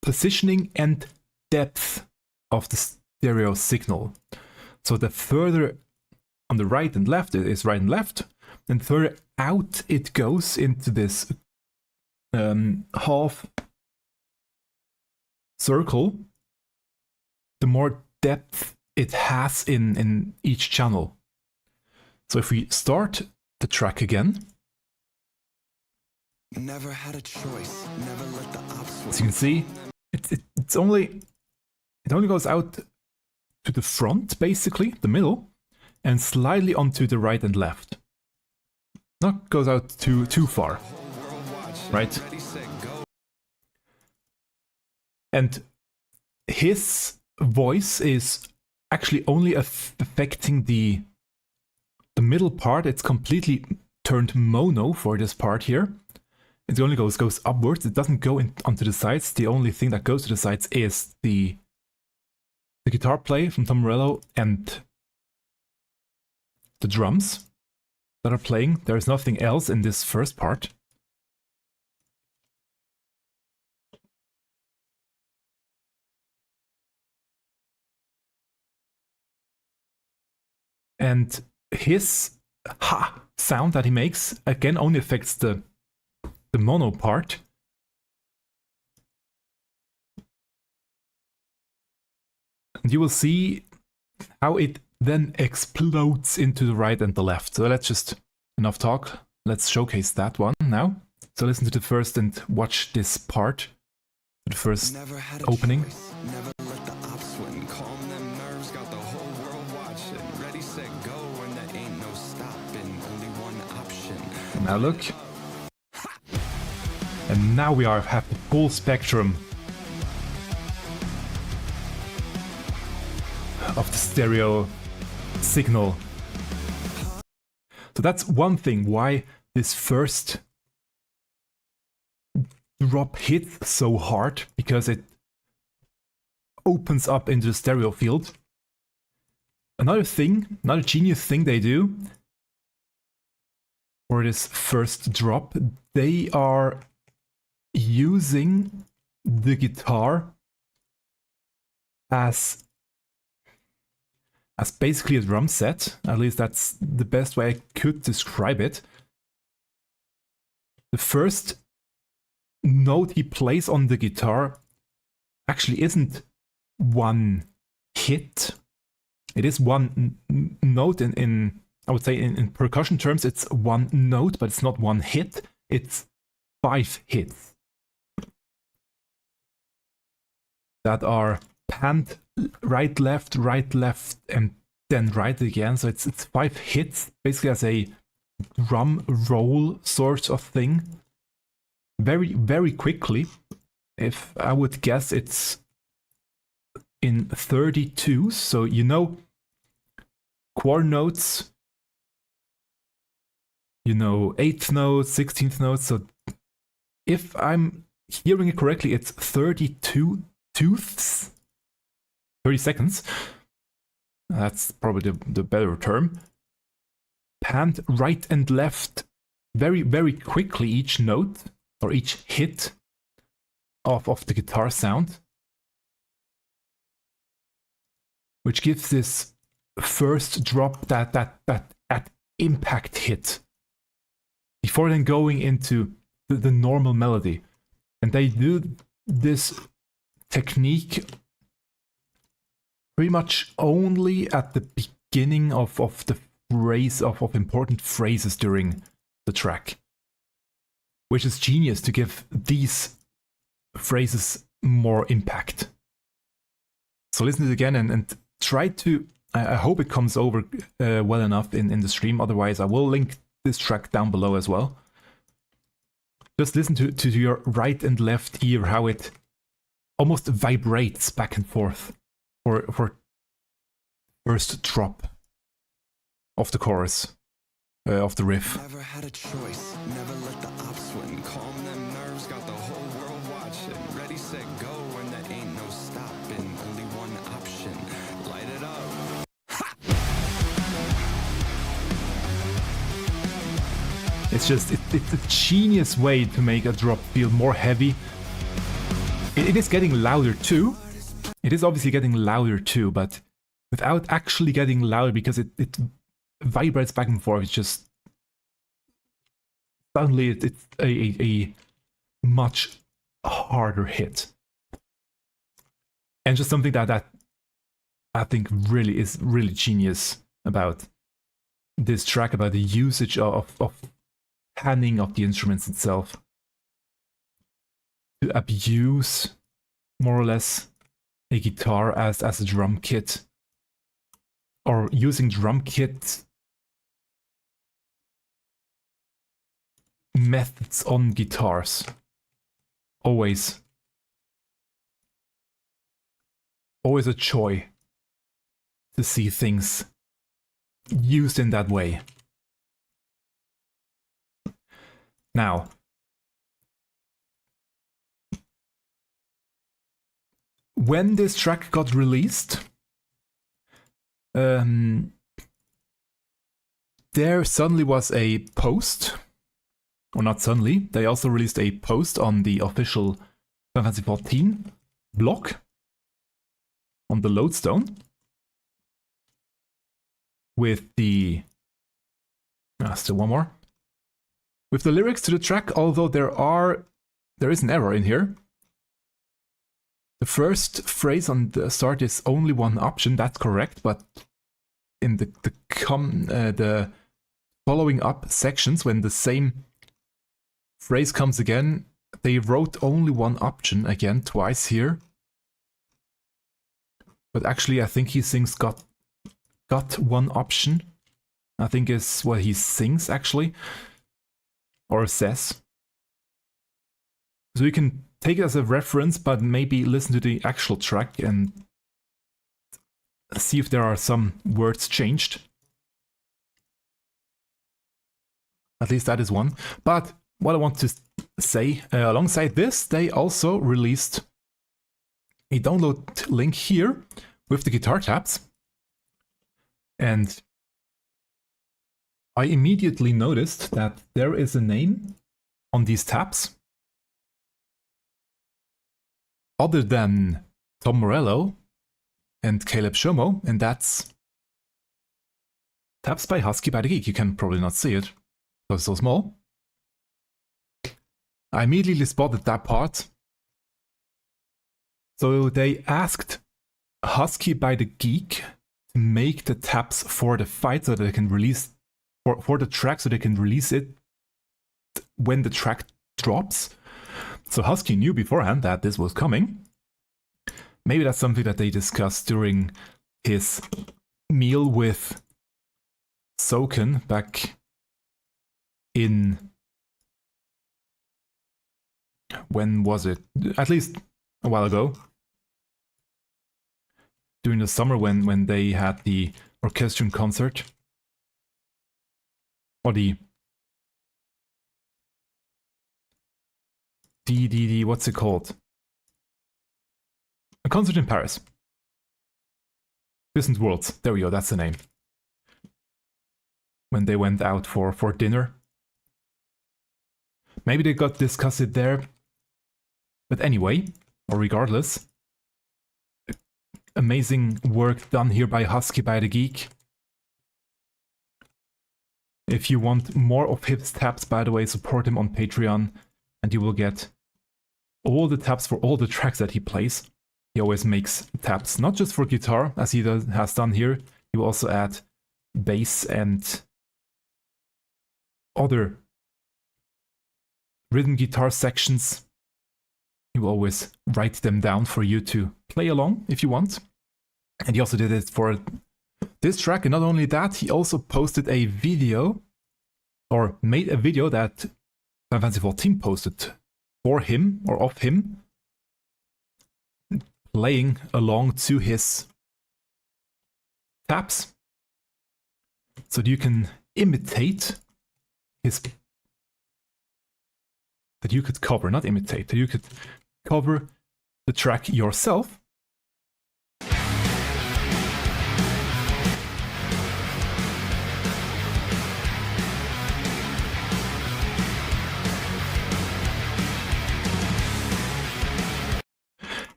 [SPEAKER 1] positioning and depth of the stereo signal. So the further on the right and left is right and left, and further out it goes into this half circle, the more depth it has in each channel. So if we start the track again,
[SPEAKER 3] Never had a choice, never let the ops
[SPEAKER 1] as you can see, it only goes out to the front, basically, the middle, and slightly onto the right and left. Not goes out too far, right? And his voice is actually only affecting the middle part. It's completely turned mono for this part here. It only goes upwards. It doesn't go onto the sides. The only thing that goes to the sides is the guitar play from Tom Morello and the drums that are playing. There is nothing else in this first part. And his ha sound that he makes again only affects the mono part. And you will see how it then explodes into the right and the left. So let's just, enough talk, let's showcase that one now. So listen to the first and watch this part, the first opening.
[SPEAKER 3] Never let the ops win. Calm them nerves, got the whole world watching. Ready, set, go, and there ain't no stopping. Only one option.
[SPEAKER 1] Now look. And now we have the full spectrum of the stereo signal. So that's one thing why this first drop hits so hard, because it opens up into the stereo field. Another thing, another genius thing they do for this first drop, they are using the guitar as basically a drum set. At least that's the best way I could describe it. The first note he plays on the guitar actually isn't one hit. It is one note in I would say in percussion terms it's one note, but it's not one hit. It's 5 hits that are panned right, left, and then right again. So it's 5 hits, basically as a drum roll sort of thing. Very, very quickly. If I would guess, it's in 32. So you know, quarter notes, you know, 8th notes, 16th notes. So if I'm hearing it correctly, it's 32 tooths. 30 seconds. That's probably the better term. Panned right and left very, very quickly, each note or each hit of the guitar sound, which gives this first drop that impact hit before then going into the normal melody. And they do this technique pretty much only at the beginning of the phrase of important phrases during the track, which is genius to give these phrases more impact. So listen to it again and try to, I hope it comes over well enough in the stream, otherwise I will link this track down below as well. Just listen to your right and left ear, how it almost vibrates back and forth for first drop of the chorus, of the riff.
[SPEAKER 3] Never had a choice, never let the ops win. Calm them nerves, got the whole world watching. Ready, set, go, and there ain't no stopping. Only one option, light it up.
[SPEAKER 1] It's just, it's a genius way to make a drop feel more heavy. It is getting louder too. It is obviously getting louder too, but without actually getting louder, because it vibrates back and forth. It's just suddenly it's a much harder hit, and just something that I think really is really genius about this track, about the usage of panning of the instruments itself to abuse more or less a guitar as a drum kit, or using drum kit methods on guitars. Always a joy to see things used in that way. Now, when this track got released, there suddenly was a post, or not suddenly, they also released a post on the official Final Fantasy XIV blog, on the Lodestone, with the, still one more, with the lyrics to the track, although there is an error in here. The first phrase on the start is only one option, that's correct, but in the following up sections, when the same phrase comes again, they wrote only one option again twice here. But actually I think he sings got one option, I think is what he sings actually, or says. So you can take it as a reference, but maybe listen to the actual track and see if there are some words changed. At least that is one. But what I want to say, alongside this, they also released a download link here with the guitar tabs. And I immediately noticed that there is a name on these tabs other than Tom Morello and Caleb Shomo, and that's tabs by Husky by the Geek. You can probably not see it because it's so small. I immediately spotted that part. So they asked Husky by the Geek to make the tabs for the fight so that they can release, for the track so they can release it when the track drops. So Husky knew beforehand that this was coming. Maybe that's something that they discussed during his meal with Soken back in... when was it? At least a while ago. During the summer when they had the orchestral concert. Or the what's it called? A concert in Paris. Distant Worlds. There we go, that's the name. When they went out for dinner. Maybe they got discussed it there. But anyway, or regardless, amazing work done here by Husky by the Geek. If you want more of his tabs, by the way, support him on Patreon and you will get all the tabs for all the tracks that he plays. He always makes tabs, not just for guitar, as he has done here. He will also add bass and other rhythm guitar sections. He will always write them down for you to play along if you want. And he also did it for this track, and not only that, he also posted a video, or made a video that Final Fantasy XIV posted for him, or of him, playing along to his tabs. So that you can imitate his... that you could cover, not imitate, that you could cover the track yourself.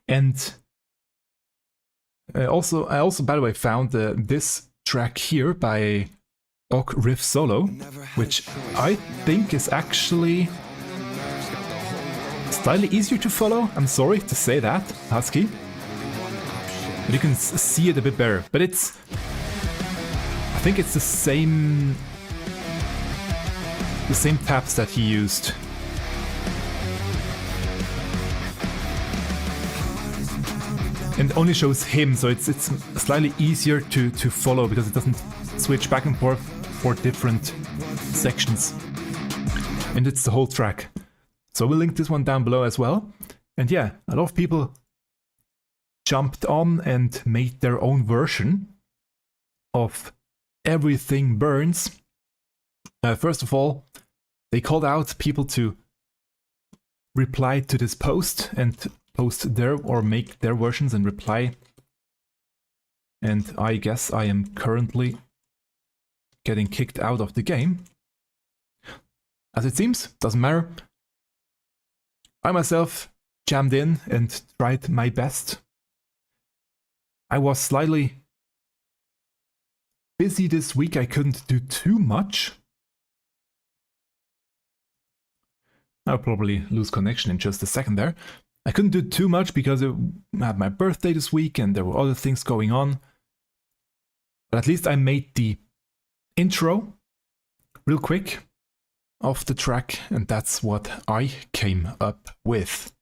[SPEAKER 1] And I also, by the way, found this track here by Riff Solo, which I think is actually slightly easier to follow. I'm sorry to say that, Husky. But you can see it a bit better. But it's... I think it's the same tabs that he used. And only shows him, so it's slightly easier to follow because it doesn't switch back and forth for different sections. And it's the whole track. So we'll link this one down below as well. And yeah, a lot of people jumped on and made their own version of Everything Burns. First of all, they called out people to reply to this post and post their, or make their versions and reply. And I guess I am currently getting kicked out of the game. As it seems, doesn't matter. I myself jammed in and tried my best. I was slightly busy this week, I couldn't do too much. I'll probably lose connection in just a second there. I couldn't do too much because I had my birthday this week and there were other things going on. But at least I made the intro real quick of the track, and that's what I came up with.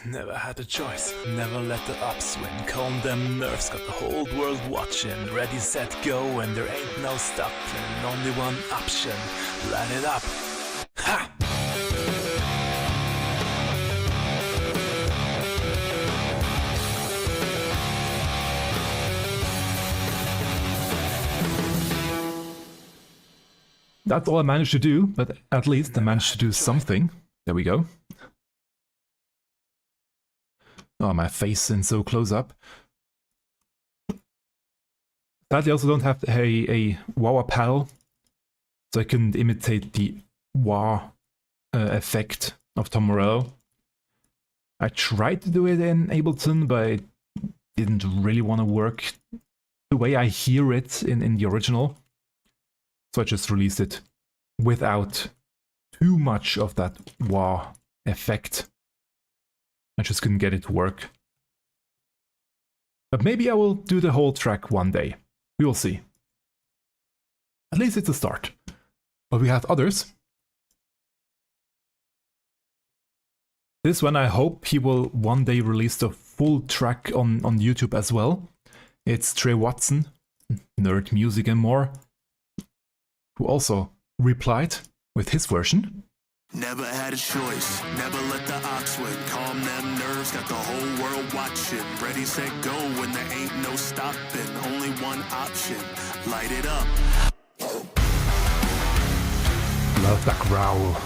[SPEAKER 4] Never had a choice, never let the upswing. Calm them nerves, got the whole world watching. Ready, set, go, and there ain't no stopping. Only one option, light it up. Ha!
[SPEAKER 1] That's all I managed to do, but at least I managed to do something. There we go. Oh, my face in so close up. Sadly, I also don't have a wah paddle, so I couldn't imitate the wah effect of Tom Morello. I tried to do it in Ableton, but it didn't really want to work the way I hear it in the original. So I just released it without too much of that wah effect. I just couldn't get it to work. But maybe I will do the whole track one day. We will see. At least it's a start. But we have others. This one I hope he will one day release the full track on YouTube as well. It's Trey Watson, Nerd Music and More, who also replied with his version.
[SPEAKER 5] Never had a choice, never let the ox win. Calm them nerves, got the whole world watching. Ready, set, go, when there ain't no stopping. Only one option, light it up.
[SPEAKER 1] Love that growl.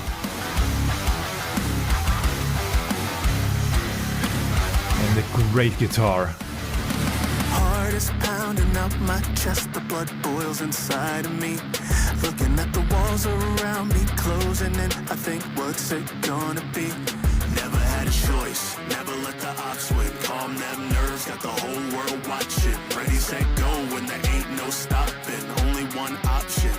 [SPEAKER 1] And the great guitar.
[SPEAKER 5] Heart is pounding up my chest, the blood boils inside of me. Looking at the walls around me, closing in, I think, what's it gonna be? Never had a choice, never let the ox win. Calm them nerves, got the whole world watching. Ready, set, go, when there ain't no stopping. Only one option,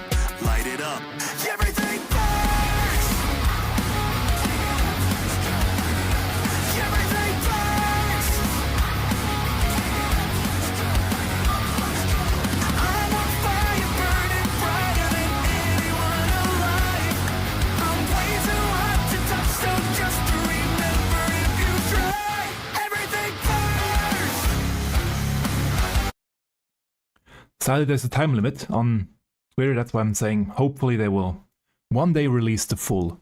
[SPEAKER 1] Sadly, there's a time limit on Twitter, that's why I'm saying hopefully they will one day release the full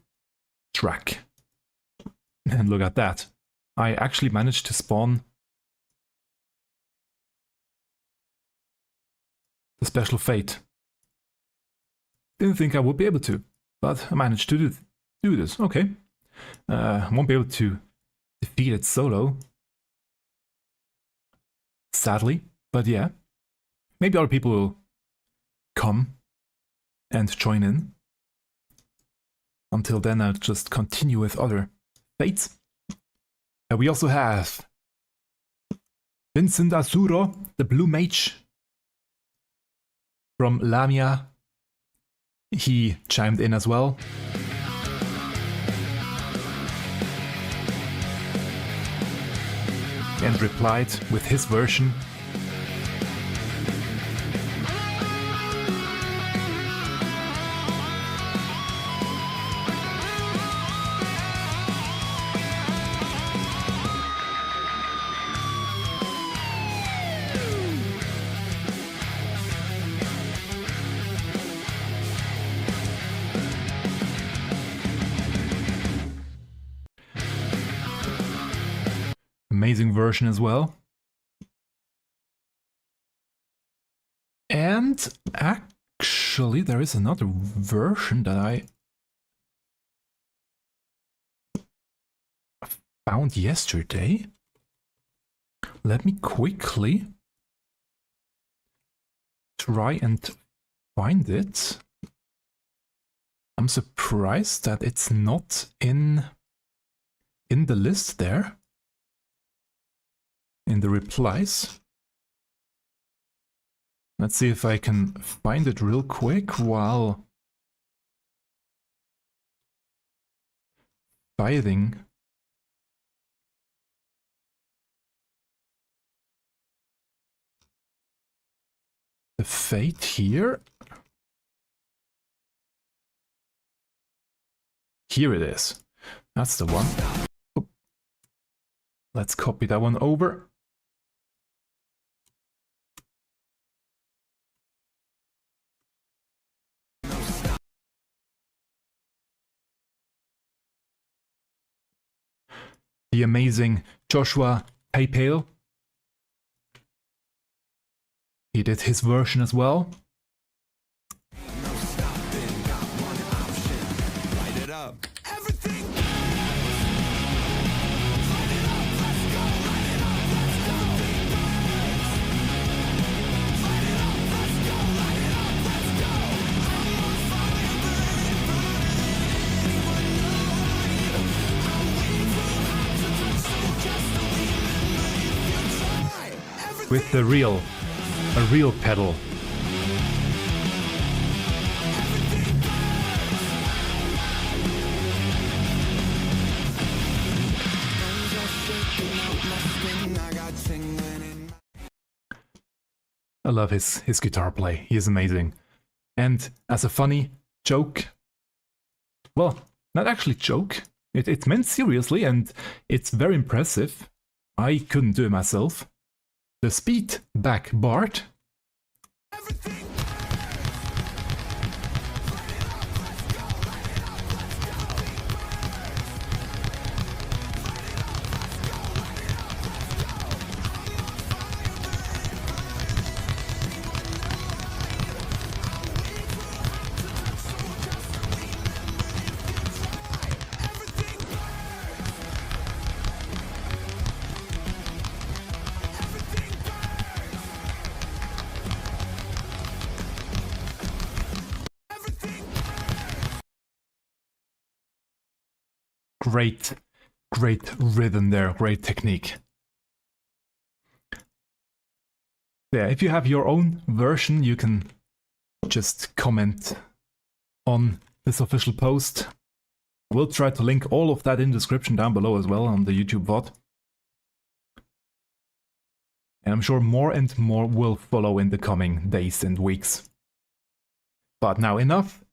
[SPEAKER 1] track. And look at that. I actually managed to spawn the special fate. Didn't think I would be able to, but I managed to do this. Okay. Won't be able to defeat it solo, sadly, but yeah. Maybe other people will come and join in. Until then, I'll just continue with other fates. We also have Vyncent Azuro, the Blue Mage from Lamia. He chimed in as well. And replied with his version. Amazing version as well. And actually there is another version that I found yesterday. Let me quickly try and find it. I'm surprised that it's not in the list there. In the replies. Let's see if I can find it real quick while fighting. The fate here. Here it is. That's the one. Oop. Let's copy that one over. The amazing Joshua Taipale. He did his version as well. With a real pedal. I love his guitar play. He is amazing. And as a funny joke, well, not actually joke. It's meant seriously and it's very impressive. I couldn't do it myself. The Speedbag Bart. Great rhythm there, great technique. Yeah, if you have your own version, you can just comment on this official post. We'll try to link all of that in the description down below as well on the YouTube VOD. And I'm sure more and more will follow in the coming days and weeks. But now enough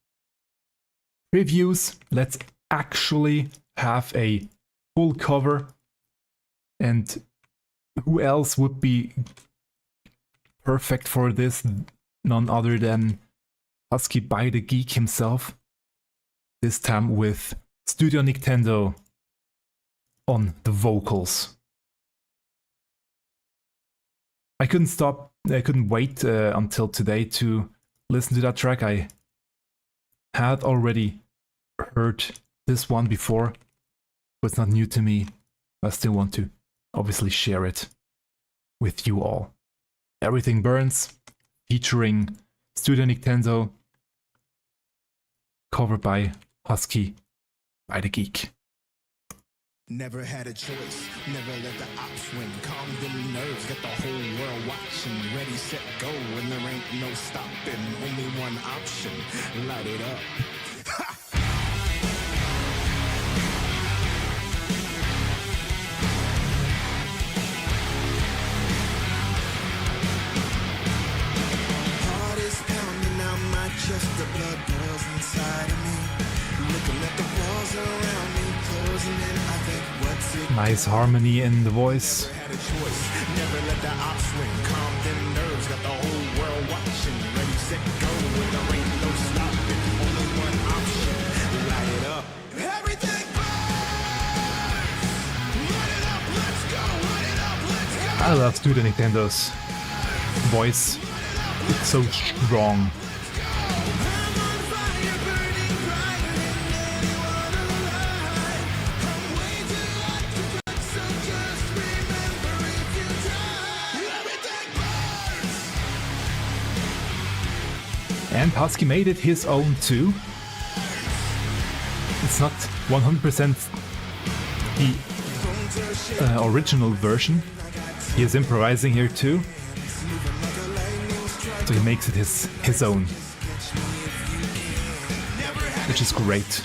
[SPEAKER 1] previews. Let's actually have a full cover. And who else would be perfect for this none other than Husky by the Geek himself. This time with Studio Nicktendo on the vocals. I couldn't wait until today to listen to that track. I had already heard this one before, but it's not new to me. I still want to obviously share it with you all. Everything Burns, featuring Studio Nicktendo, covered by Husky by the Geek.
[SPEAKER 5] Never had a choice, never let the ops win. Calm them nerves, got the whole world watching. Ready, set, go, and there ain't no stopping. Only one option, light it up. Heart is pounding out my chest, the blood boils inside of me. Looking at the walls around me, closing in, I think, what's it?
[SPEAKER 1] Nice harmony in the voice.
[SPEAKER 5] Had a choice, never let the ops win. Calm them nerves, got the whole world watching. Ready, set, go, and there ain't no stopping. Only one option, light it up. Everything burns! Light it up, let's go, light it up, let's go!
[SPEAKER 1] I love Studio Nickendo's voice. It's so strong. And Husky made it his own too. It's not 100% the original version. He is improvising here too. So he makes it his own. Which is great.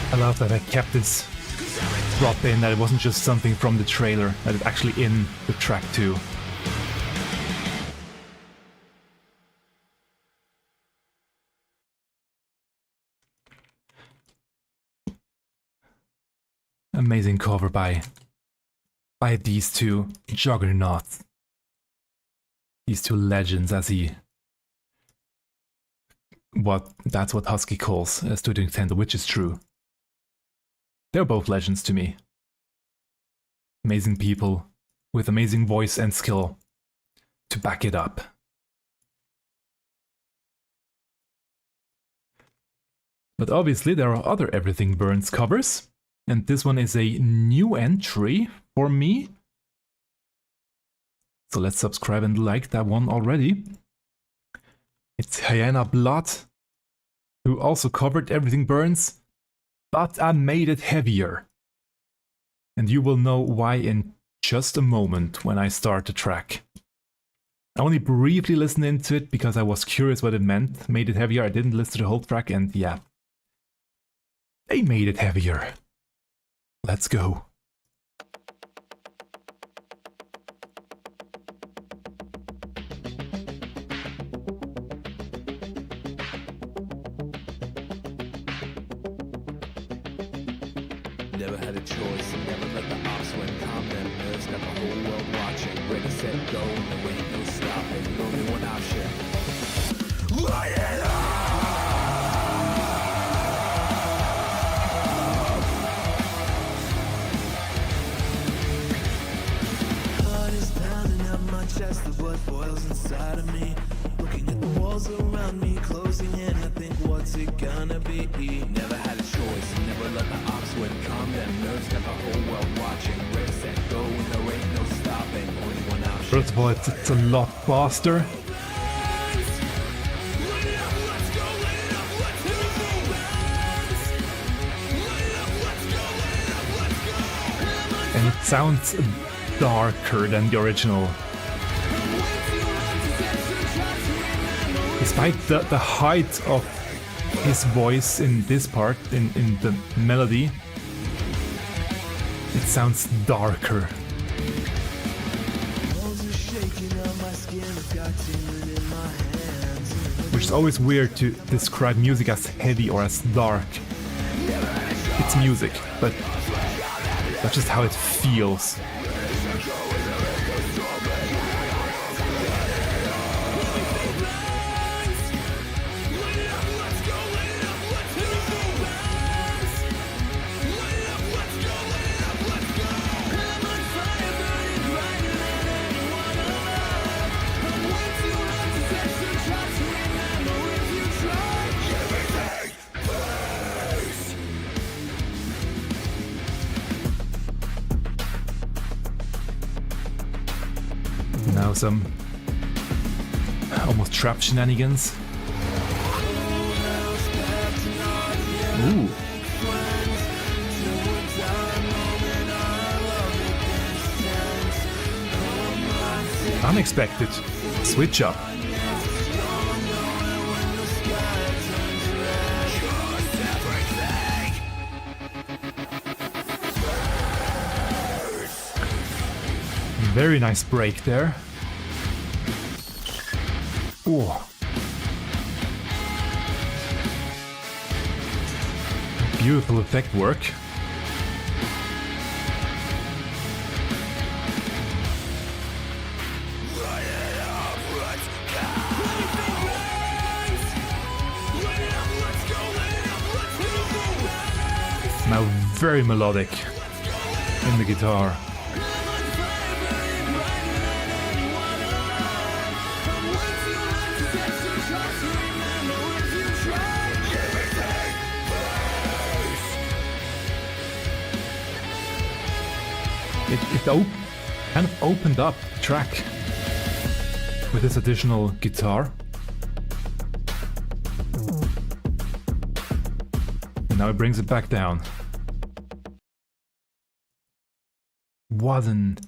[SPEAKER 1] I love that I kept this drop in, that it wasn't just something from the trailer, that it's actually in the track too. Amazing cover by these two juggernauts. These two legends, as that's what Husky calls Studio Nicktendo, which is true. They're both legends to me. Amazing people with amazing voice and skill to back it up. But obviously there are other Everything Burns covers, and this one is a new entry for me. So let's subscribe and like that one already. It's hyenablood, who also covered Everything Burns, but I made it heavier. And you will know why in just a moment when I start the track. I only briefly listened into it because I was curious what it meant. Made it heavier. I didn't listen to the whole track, and yeah, they made it heavier. Let's go.
[SPEAKER 6] Never had a choice, never let the ops win. Calm them nerves, got the whole world watching. Ready, set, go, and there ain't no stopping. Only one option. Light it up! Heart is pounding up my chest, the blood boils inside of me. Looking at the walls around me, closing in, I think what's it gonna be? Never had a choice, never let the ops win. Calm them nerves, got the whole world watching. Ready, set, go, and there ain't no stopping. Only one option.
[SPEAKER 1] First of all, it's a lot faster. And it sounds darker than the original. Despite the height of his voice in this part, in the melody, it sounds darker. Which is always weird to describe music as heavy or as dark. It's music, but that's just how it feels. Now some almost trap shenanigans. Ooh. Unexpected. Switch up. Very nice break there. Ooh. Beautiful effect work. Now very melodic in the guitar. It kind of opened up the track with this additional guitar. And now it brings it back down. What an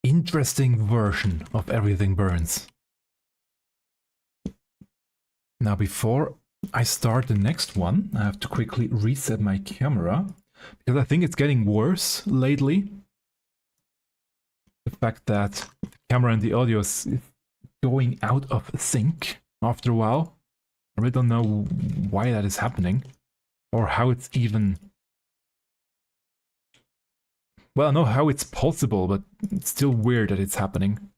[SPEAKER 1] interesting version of Everything Burns. Now before I start the next one, I have to quickly reset my camera. Because I think it's getting worse lately. The fact that the camera and the audio is going out of sync after a while. I really don't know why that is happening. Or how it's even... Well, I know how it's possible, but it's still weird that it's happening.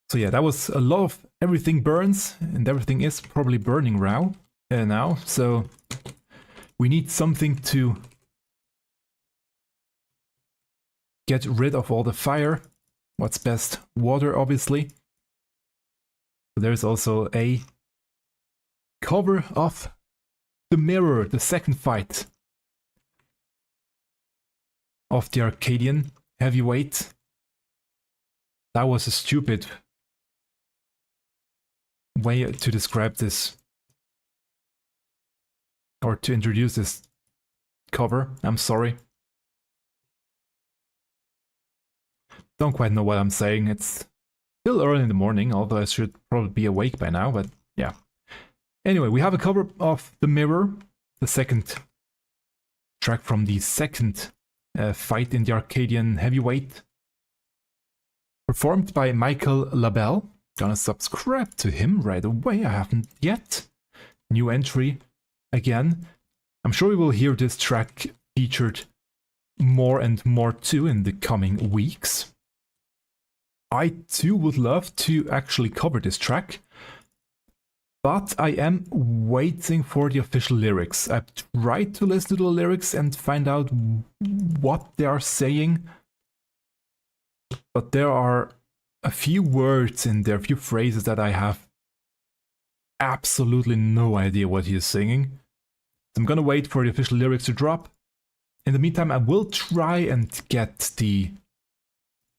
[SPEAKER 1] So yeah, that was a lot of Everything Burns, and everything is probably burning now, so we need something to get rid of all the fire. What's best? Water, obviously. There's also a cover of The Mirror, the second fight of the Arcadian heavyweight. That was a stupid way to describe this, or to introduce this cover. I'm sorry. Don't quite know what I'm saying. It's still early in the morning, although I should probably be awake by now, but yeah. Anyway, we have a cover of The Mirror, the second track from the second fight in the Arcadian heavyweight performed by Michael Labelle. Gonna subscribe to him right away, I haven't yet. New entry again. I'm sure we will hear this track featured more and more too in the coming weeks. I too would love to actually cover this track, but I am waiting for the official lyrics. I've tried to listen to the lyrics and find out what they are saying, but there are a few words in there, a few phrases that I have absolutely no idea what he is singing. So I'm gonna wait for the official lyrics to drop. In the meantime, I will try and get the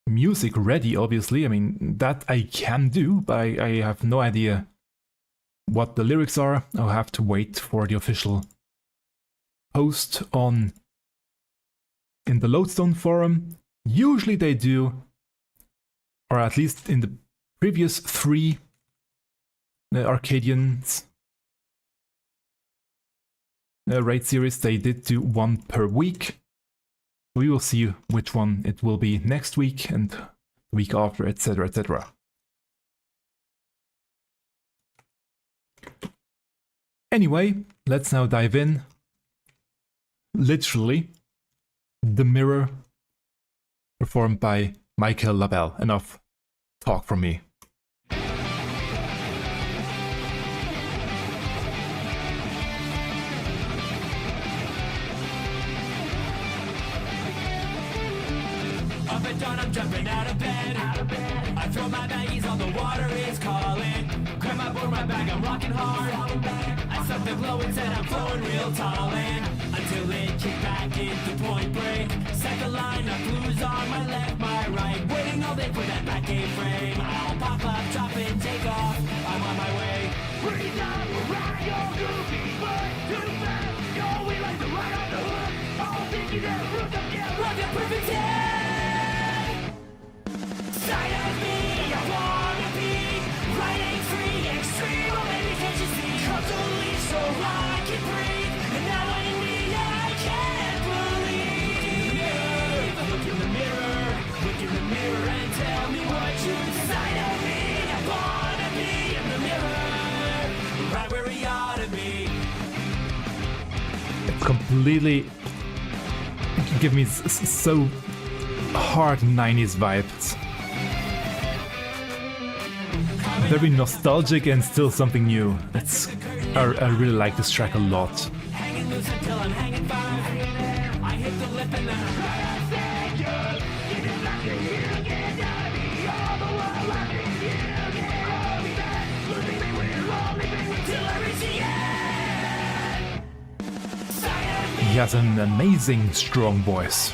[SPEAKER 1] music ready, obviously. I mean, that I can do, but I have no idea what the lyrics are. I'll have to wait for the official post in the Lodestone forum. Usually they do, or at least in the previous 3 Arcadians raid series, they did do 1 per week. We will see which one it will be next week and the week after, etc, etc. Anyway, let's now dive in. Literally, The Mirror, performed by Michael Labelle. Enough talk from me.
[SPEAKER 6] Up at dawn, I'm jumping out of bed. I throw my baggies on, the water is calling. Grab my board, my bag, I'm rocking hard. I suck the glow and said I'm flowing real tall in. Until it kicked back into point break. Second line of blues on my left, my right. Waiting all day for that back A-frame. I'll pop up, drop it, take off. I'm on my way. Breathe up, ride your goofy butt. Too fast, yo, we like to ride on the hood. All thinking that roots up, yeah, rock the perfect day. Side of me, I wanna be riding free, extreme, oh baby, can't you see? Come to leave so I can breathe, and now in me I can't believe. Look in the mirror, look in the mirror and tell me what you side of me, I wanna be in the mirror, right where we ought to be.
[SPEAKER 1] It's completely give me so hard 90s vibes. Very nostalgic and still something new. I really like this track a lot.
[SPEAKER 6] Hanging loose until I'm hanging fire. I hit the lip and then
[SPEAKER 1] He has an amazing strong voice.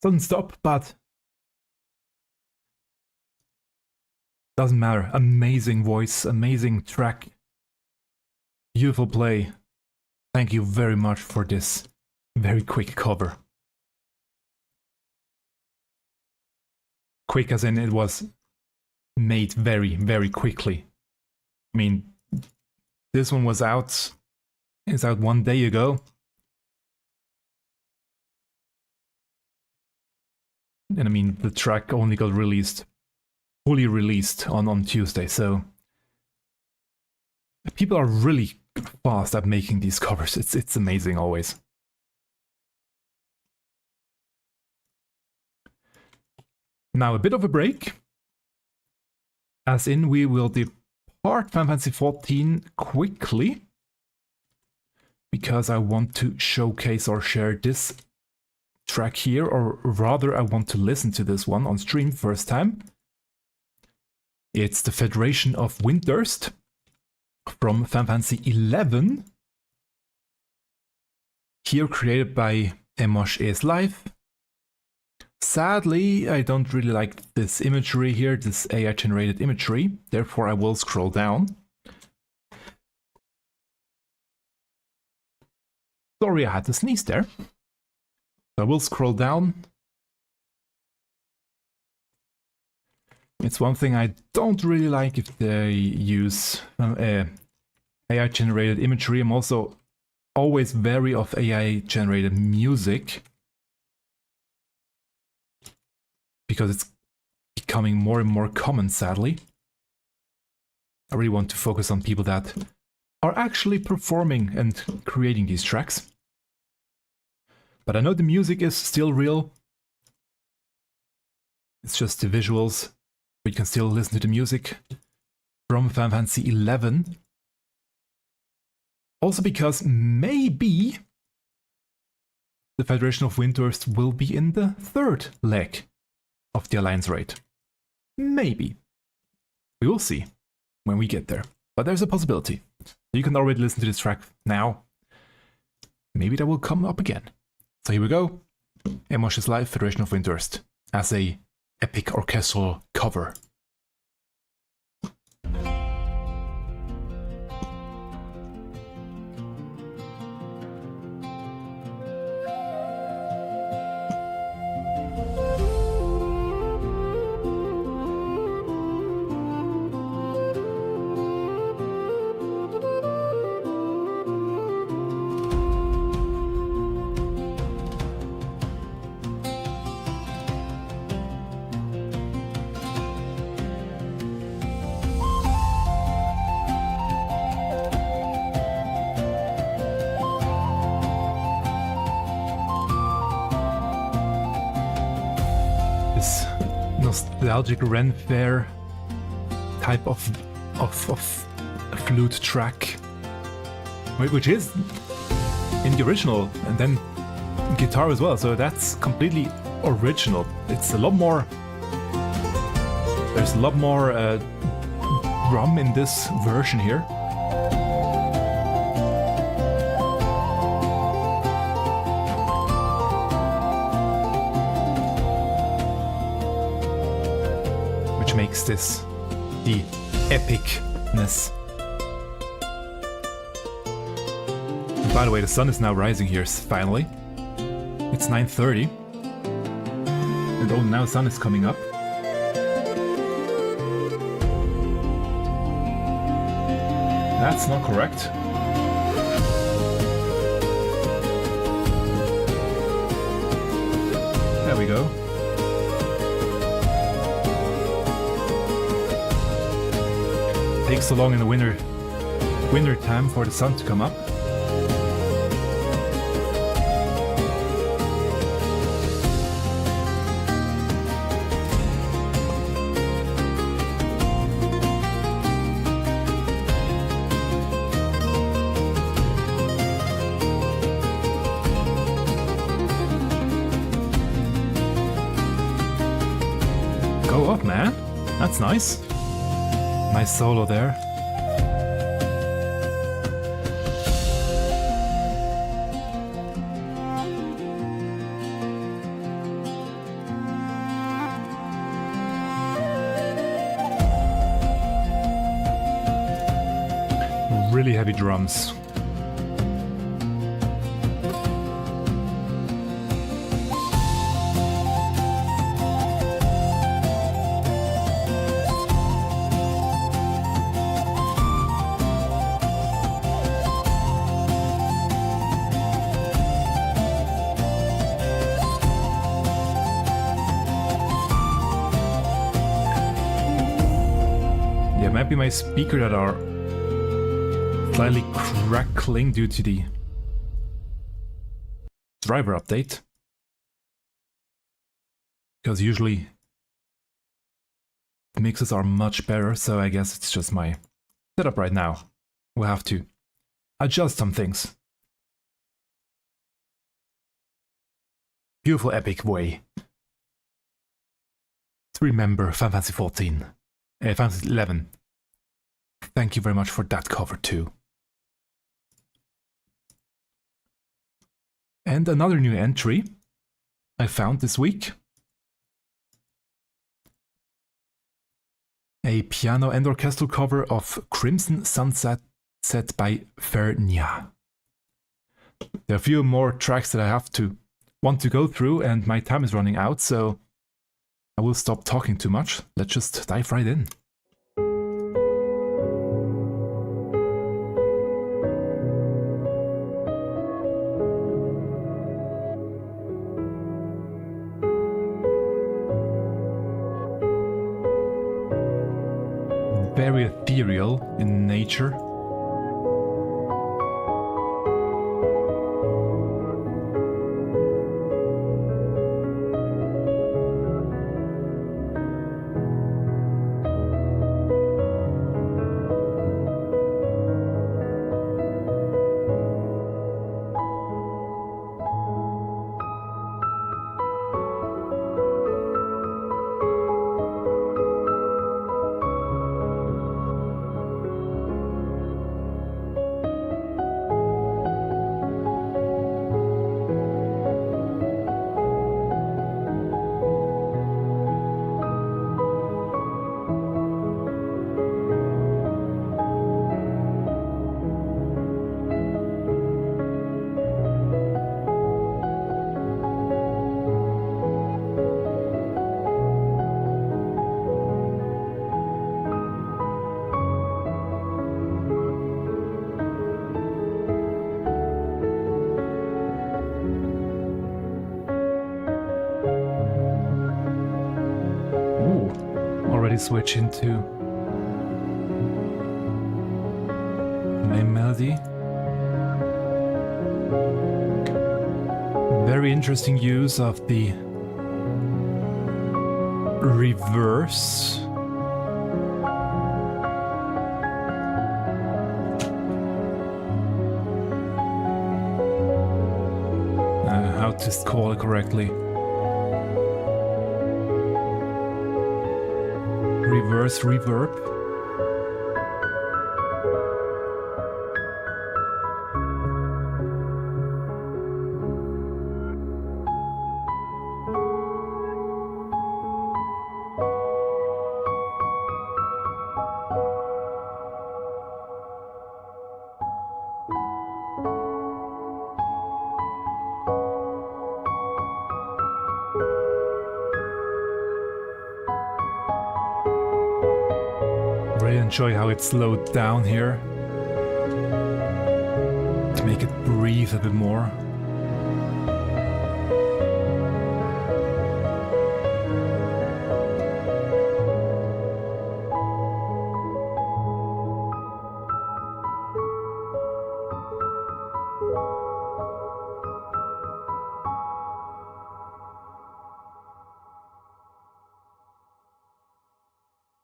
[SPEAKER 1] Doesn't stop, but doesn't matter. Amazing voice, amazing track, beautiful play. Thank you very much for this very quick cover. Quick as in it was made very, very quickly. I mean, this one was out, it's out 1 day ago. And I mean, the track only got released, fully released on Tuesday, so people are really fast at making these covers. It's amazing always. Now a bit of a break, as in we will depart Final Fantasy XIV quickly, because I want to showcase or share this track here, or rather I want to listen to this one on stream first time. It's the Federation of Windurst from Final Fantasy XI, here created by EmoshisLive. Sadly, I don't really like this imagery here, this AI generated imagery, therefore I will scroll down. Sorry, I had to sneeze there. I will scroll down. It's one thing I don't really like if they use AI generated imagery. I'm also always wary of AI generated music, because it's becoming more and more common, sadly. I really want to focus on people that are actually performing and creating these tracks. But I know the music is still real. It's just the visuals, but you can still listen to the music from Final Fantasy XI. Also because maybe the Federation of Windurst will be in the third leg of the Alliance raid. Maybe. We will see when we get there. But there's a possibility. You can already listen to this track now. Maybe that will come up again. So here we go. EmoshisLive, Federation of Windurst, as a epic orchestral cover. Nostalgic Ren Fair type of flute track, which is in the original, and then guitar as well, so that's completely original. It's a lot more, there's a lot more drum in this version here. Makes this the epicness. And by the way, the sun is now rising here finally. It's 9:30, and oh, now the sun is coming up. That's not correct. There we go. Takes so long in the winter time for the sun to come up. Go up, man. That's nice. Nice solo there. Really heavy drums. It might be my speaker that are slightly crackling due to the driver update. Because usually the mixes are much better, so I guess it's just my setup right now. We'll have to adjust some things. Beautiful epic way to remember Final Fantasy 14. Final Fantasy 11. Thank you very much for that cover too. And another new entry I found this week. A piano and orchestral cover of Crimson Sunset set by Ferniya. There are a few more tracks that I want to go through, and my time is running out, so I will stop talking too much. Let's just dive right in. Very ethereal in nature. Switch into main melody. Very interesting use of the reverse. How to call it correctly. Reverse reverb. Enjoy how it slowed down here to make it breathe a bit more.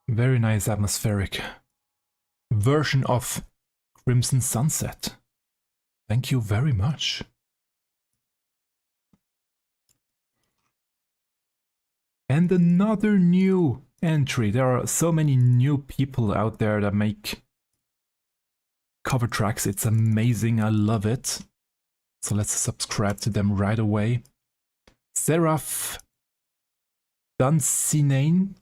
[SPEAKER 1] Very nice atmospheric version of Crimson Sunset. Thank you very much. And another new entry. There are so many new people out there that make cover tracks. It's amazing. I love it. So let's subscribe to them right away. Seraph, Dunsinane.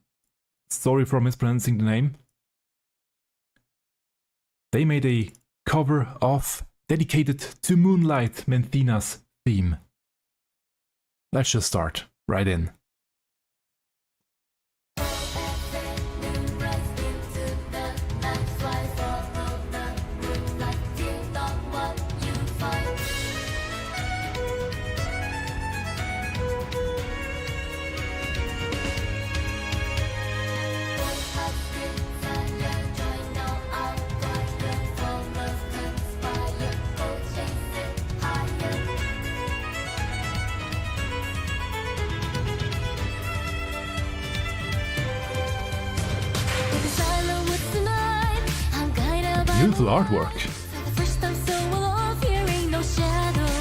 [SPEAKER 1] Sorry for mispronouncing the name. They made a cover of dedicated to Moonlight, Menthina's theme. Let's just start right in. Beautiful artwork.
[SPEAKER 2] For the first time so alone, fearing no shadow.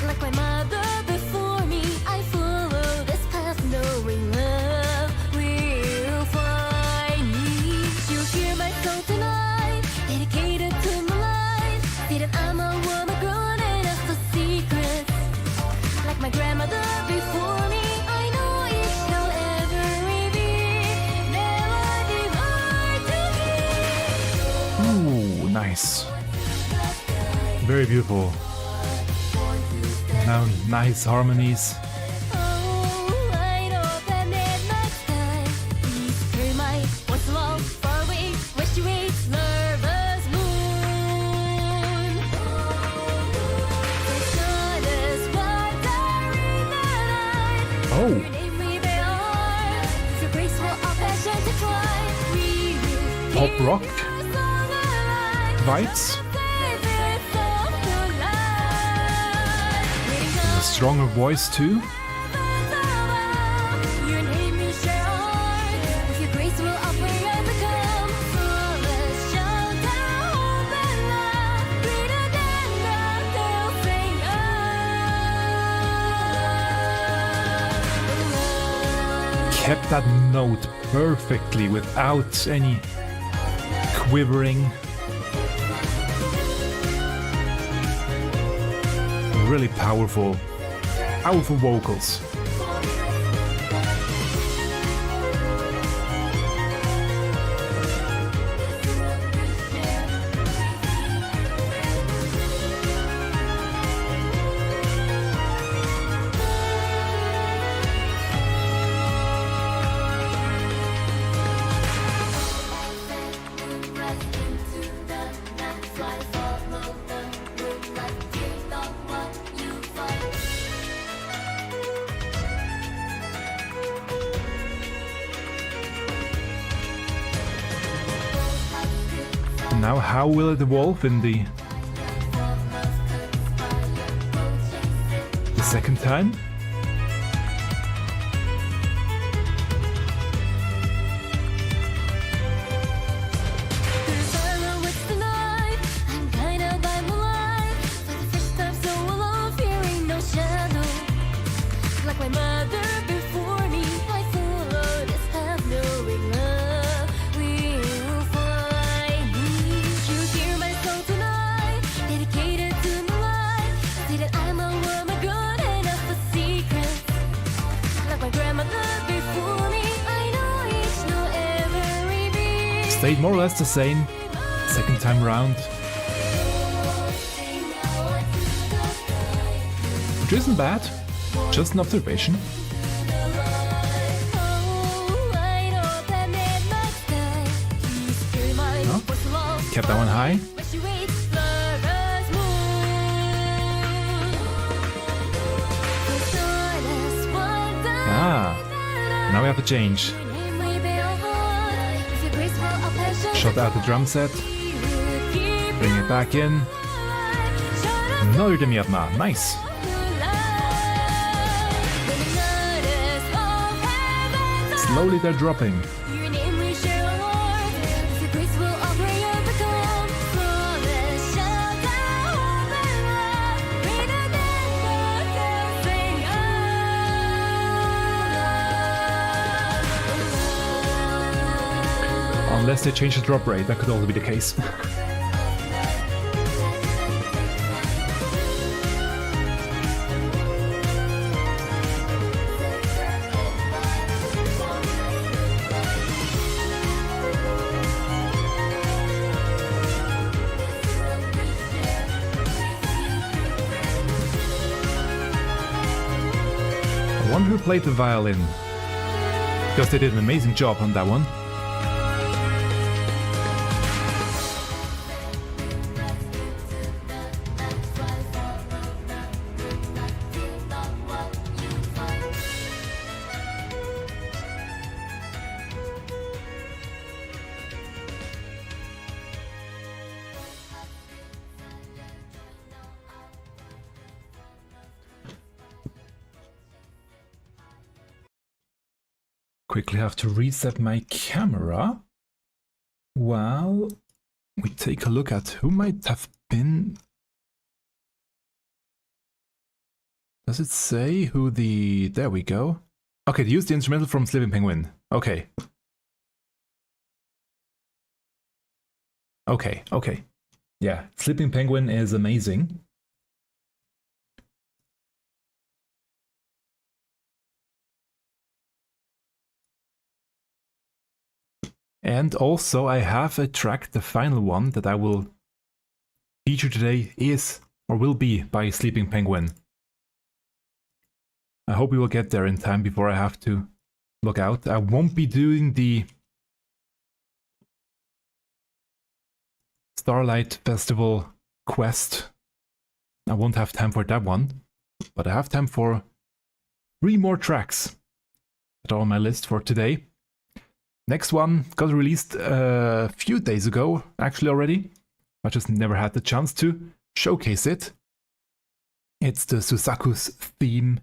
[SPEAKER 2] Like my mother before me, I follow this path knowing love will find me. You hear my song tonight, dedicated to my life. See that I'm a woman grown enough for secrets. Like my grandmother before me, I know it shall ever reveal. Never divide to me.
[SPEAKER 1] Ooh, nice. Very beautiful. Now nice harmonies.
[SPEAKER 2] Oh, I know that midnight sky. Please hear my voice long, far away, where she waits, nervous moon. The sun is what diary night.
[SPEAKER 1] Oh,
[SPEAKER 2] Your name we bear, your graceful of passion to try. We will
[SPEAKER 1] pop
[SPEAKER 2] keep
[SPEAKER 1] rock
[SPEAKER 2] your song alive.
[SPEAKER 1] vibes.
[SPEAKER 2] Save it all your life. Waiting
[SPEAKER 1] A stronger voice too.
[SPEAKER 2] your name is Sharon. With your grace will offer and become flawless. Shout out hope and love, greater than they'll sing of.
[SPEAKER 1] Kept that note perfectly without any quivering. Really powerful vocals. Now, how will it evolve in the second time? Stayed more or less the same, second time round. Which isn't bad, just an observation. Oh, kept that one high. Ah, now we have to change. Shut out the drum set, bring it back in. Another Demiatma, nice. Slowly they're dropping. Unless they change the drop rate, that could also be the case. I wonder who played the violin, because they did an amazing job on that one. Quickly have to reset my camera while we take a look at who might have been... Does it say who the... There we go. Okay, they used the instrumental from Sleeping Penguin. Okay. Okay. Yeah, Sleeping Penguin is amazing. And also I have a track, the final one, that I will feature today is, or will be, by Sleeping Penguin. I hope we will get there in time before I have to log out. I won't be doing the Starlight Festival quest. I won't have time for that one, but I have time for 3 more tracks that are on my list for today. Next one got released a few days ago, actually already. I just never had the chance to showcase it. It's the Susaku's theme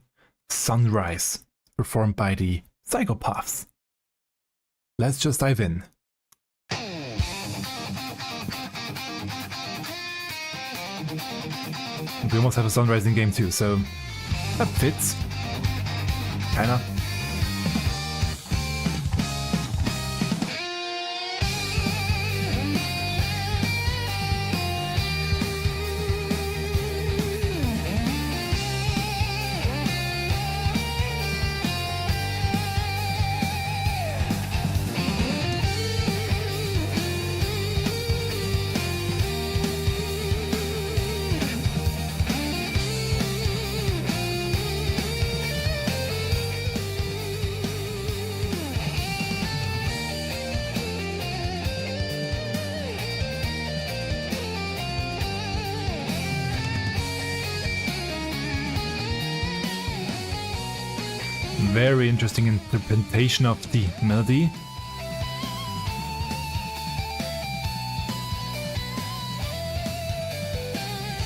[SPEAKER 1] Sunrise, performed by the PSYCHOPATHS. Let's just dive in. We almost have a sunrise in game 2, so that fits. Kinda. Very interesting interpretation of the melody.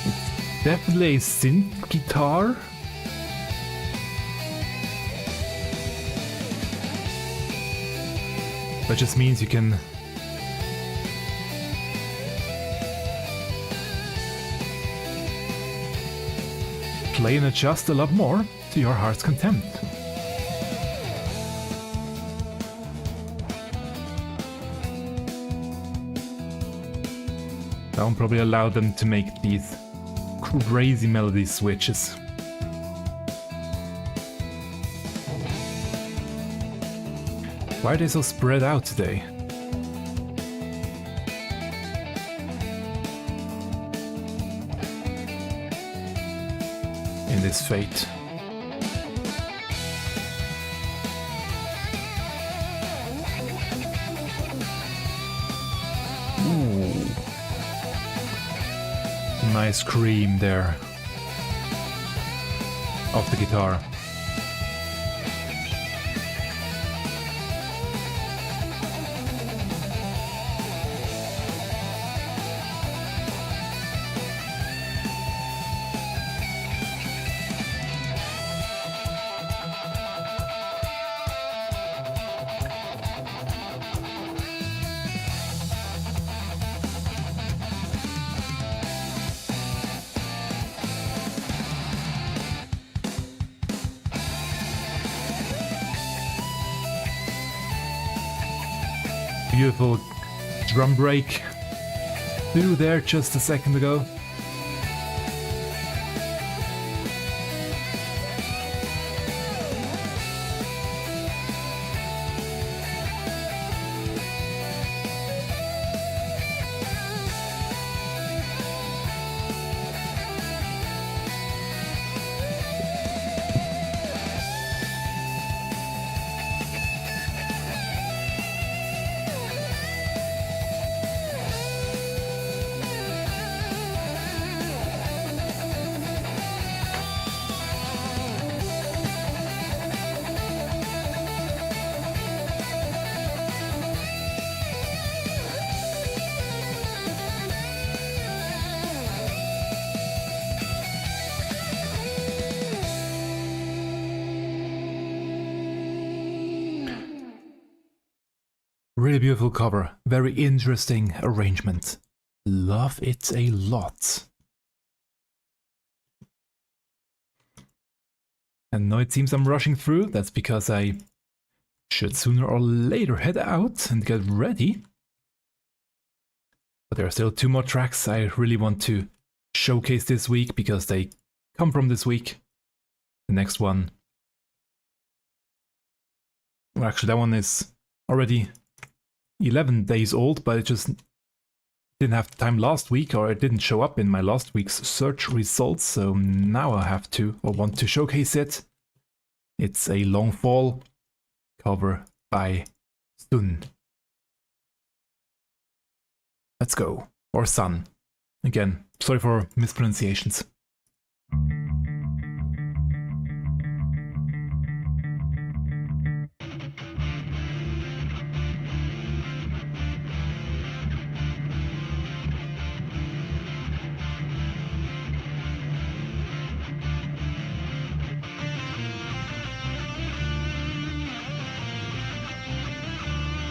[SPEAKER 1] It's definitely a synth guitar. That just means you can play and adjust a lot more to your heart's content. That one probably allowed them to make these crazy melody switches. Why are they so spread out today? In this fate. Nice scream there of the guitar. Beautiful drum break through there just a second ago. Really beautiful cover, very interesting arrangement. love it a lot. And now it seems I'm rushing through. That's because I should sooner or later head out and get ready. But there are still 2 more tracks I really want to showcase this week because they come from this week. The next one, well, actually that one is already 11 days old, but it just didn't have time last week, or it didn't show up in my last week's search results, so now I have to, or want to showcase it. It's a Long Fall cover by Sun. Let's go. Or Sun. Again, sorry for mispronunciations.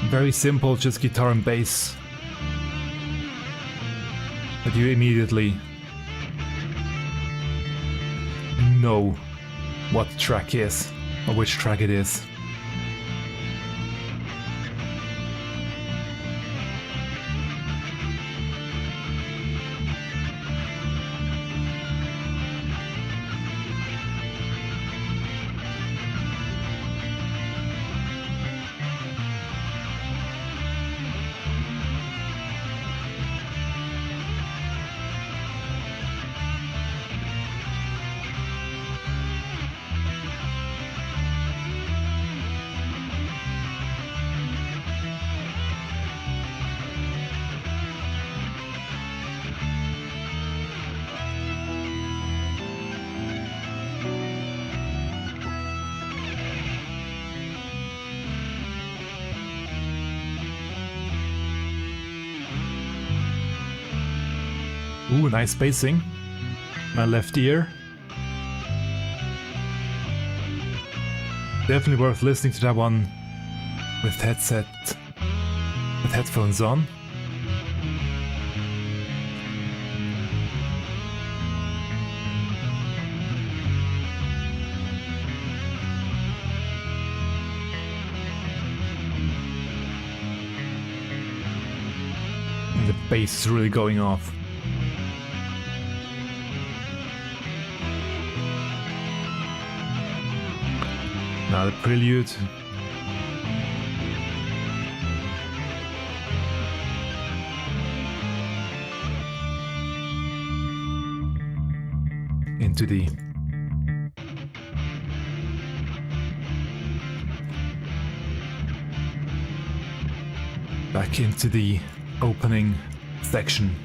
[SPEAKER 1] Very simple, just guitar and bass. But you immediately know what the track is, or which track it is. Ooh, nice spacing. My left ear. Definitely worth listening to that one with headphones on. And the bass is really going off. Now the prelude. Into the back into the opening section.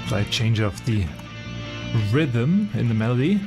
[SPEAKER 1] Slight change of the rhythm in the melody.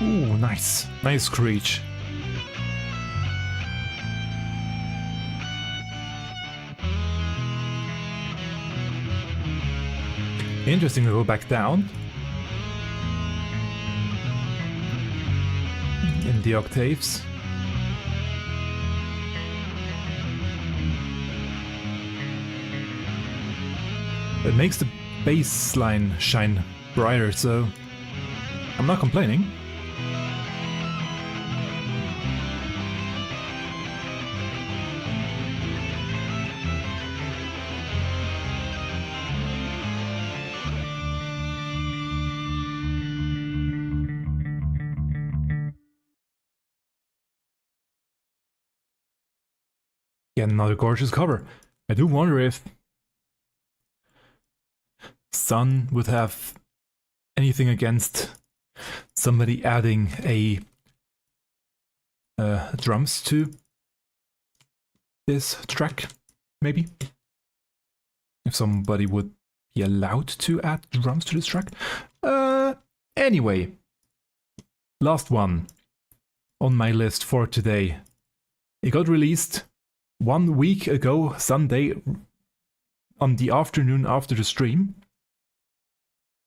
[SPEAKER 1] Ooh, nice. Nice screech. Interesting to go back down. In the octaves. It makes the bass line shine brighter, so I'm not complaining. Again, another gorgeous cover. I do wonder if Sun would have anything against somebody adding a drums to this track, maybe? If somebody would be allowed to add drums to this track. Anyway, last one on my list for today. It got released 1 week ago, Sunday, on the afternoon after the stream.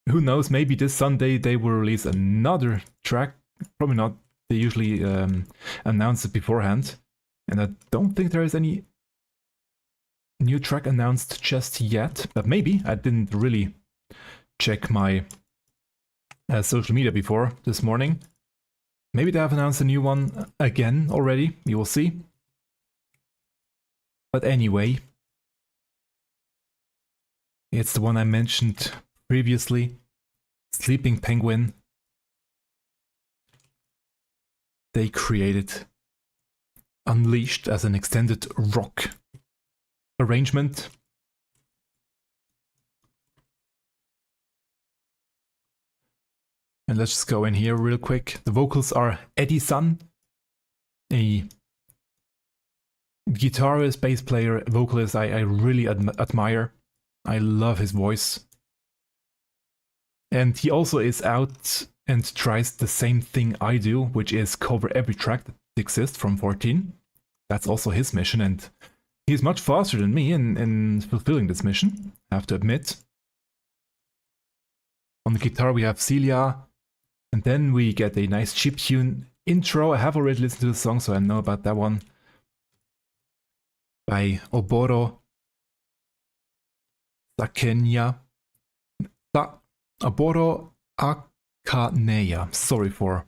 [SPEAKER 1] Who knows, maybe this Sunday they will release another track. Probably not, they usually announce it beforehand. And I don't think there is any new track announced just yet. But maybe, I didn't really check my social media before this morning. Maybe they have announced a new one again already, we will see. But anyway, it's the one I mentioned previously, Sleeping Penguin. They created Unleashed as an extended rock arrangement. And let's just go in here real quick. The vocals are Eddie-san, a guitarist, bass player, vocalist I really admire. I love his voice. And he also is out and tries the same thing I do, which is cover every track that exists from 14. That's also his mission, and he's much faster than me in fulfilling this mission, I have to admit. On the guitar we have Celia, and then we get a nice chiptune intro. I have already listened to the song, so I know about that one. By Oboro Sakenya. Oboro Akaneya. Sorry for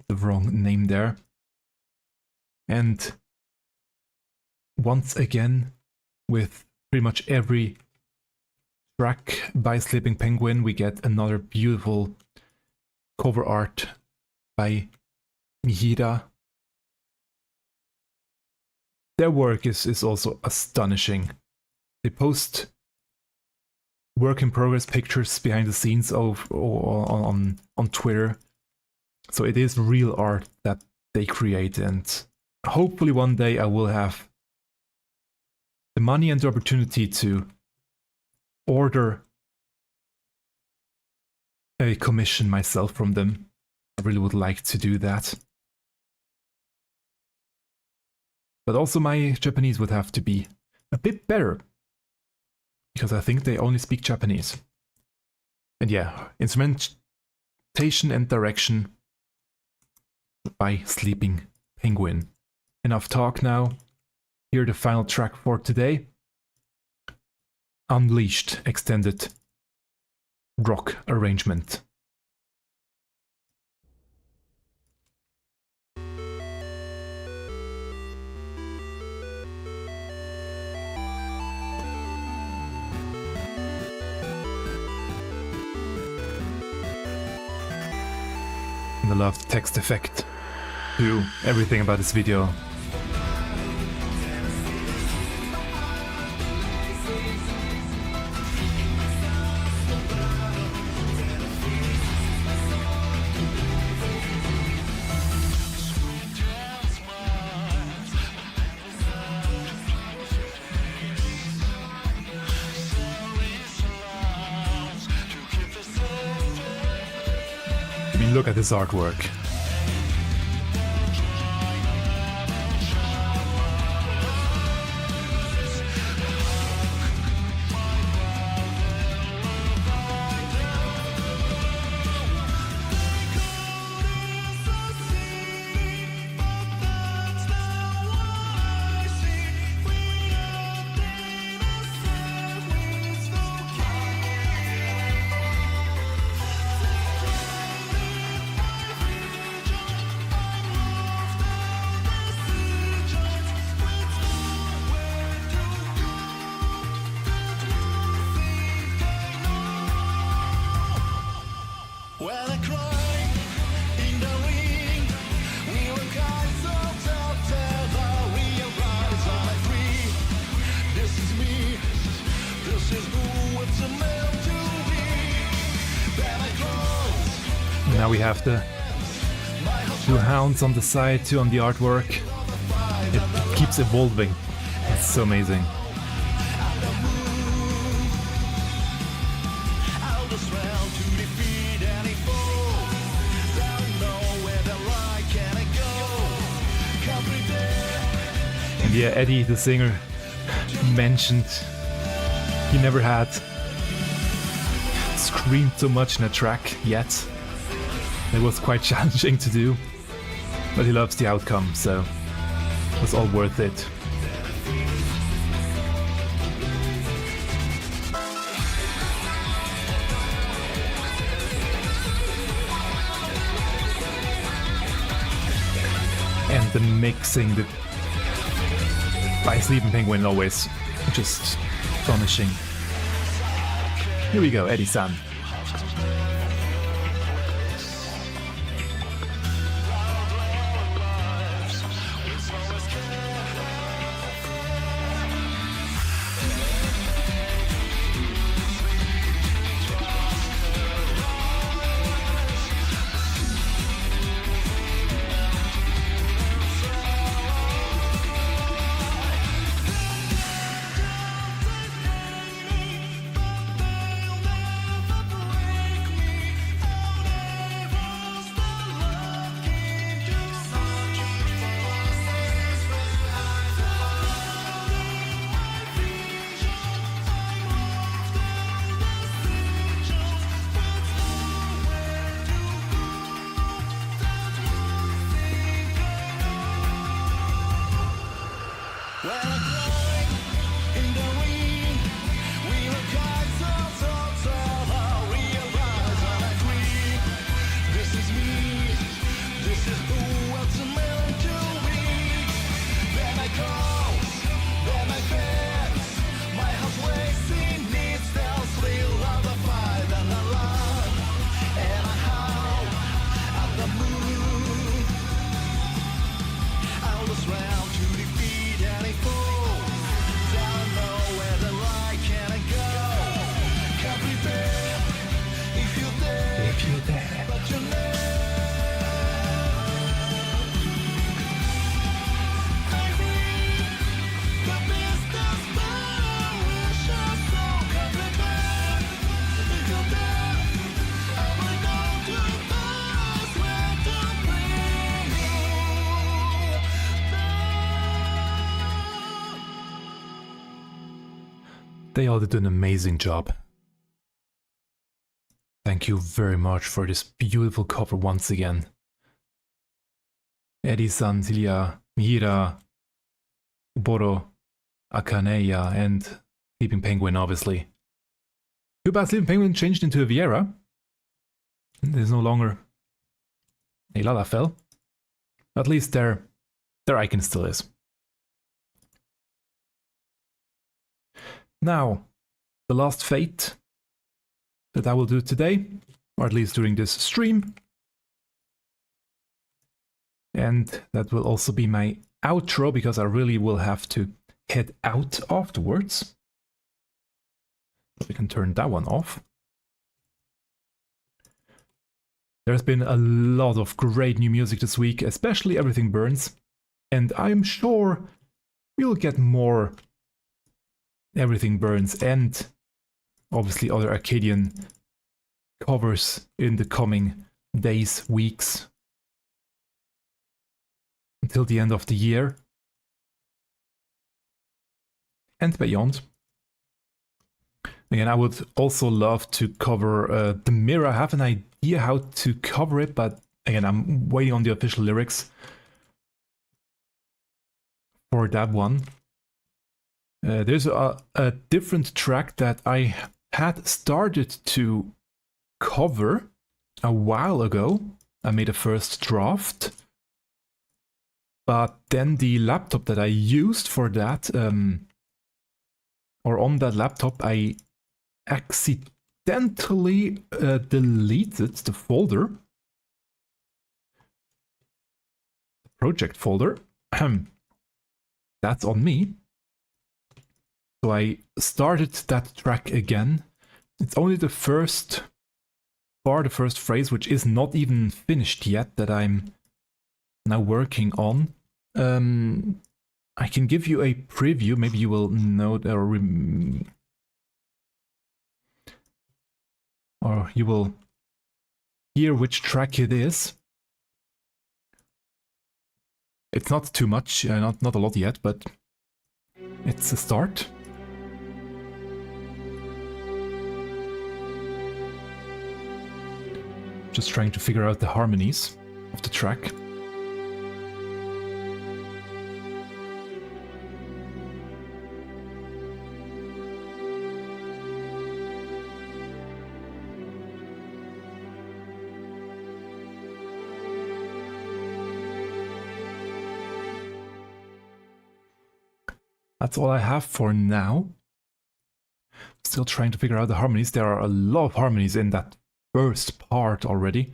[SPEAKER 1] the wrong name there. And once again, with pretty much every track by Sleeping Penguin, we get another beautiful cover art by Mihira. Their work is also astonishing. They post work in progress pictures behind the scenes on Twitter. So it is real art that they create, and hopefully one day I will have the money and the opportunity to order a commission myself from them. I really would like to do that. But also my Japanese would have to be a bit better, because I think they only speak Japanese. And yeah, instrumentation and direction by Sleeping Penguin. Enough talk now. Here the final track for today. Unleashed extended rock arrangement. And I love the text effect to everything about this video. Look at this artwork. Now we have the two hounds on the side, two on the artwork. It keeps evolving. It's so amazing. And yeah, Eddie, the singer, mentioned he never had screamed so much in a track yet. It was quite challenging to do, but he loves the outcome, so it was all worth it. And the mixing by Sleeping Penguin always just astonishing. Here we go, Eddie-san. They all did an amazing job. Thank you very much for this beautiful cover once again. Eddie-san, Cilia, Mihira, Uboro, Akaneya, and Sleeping Penguin, obviously. Too bad Sleeping Penguin changed into a Viera. There's no longer a Lalafell. At least their icon still is. Now, the last fate that I will do today, or at least during this stream. And that will also be my outro, because I really will have to head out afterwards. So we can turn that one off. There's been a lot of great new music this week, especially Everything Burns. And I'm sure we'll get more Everything Burns and obviously other Arcadian covers in the coming days, weeks, until the end of the year and beyond. Again, I would also love to cover The Mirror. I have an idea how to cover it, but again, I'm waiting on the official lyrics for that one. There's a different track that I had started to cover a while ago. I made a first draft, but then the laptop that I used for that, or on that laptop, I accidentally deleted the folder, the project folder. That's on me. So I started that track again. It's only the first bar, the first phrase, which is not even finished yet, that I'm now working on. I can give you a preview, maybe you will know, or you will hear which track it is. It's not too much, not a lot yet, but it's a start. Just trying to figure out the harmonies of the track. That's all I have for now. Still trying to figure out the harmonies. There are a lot of harmonies in that first part already.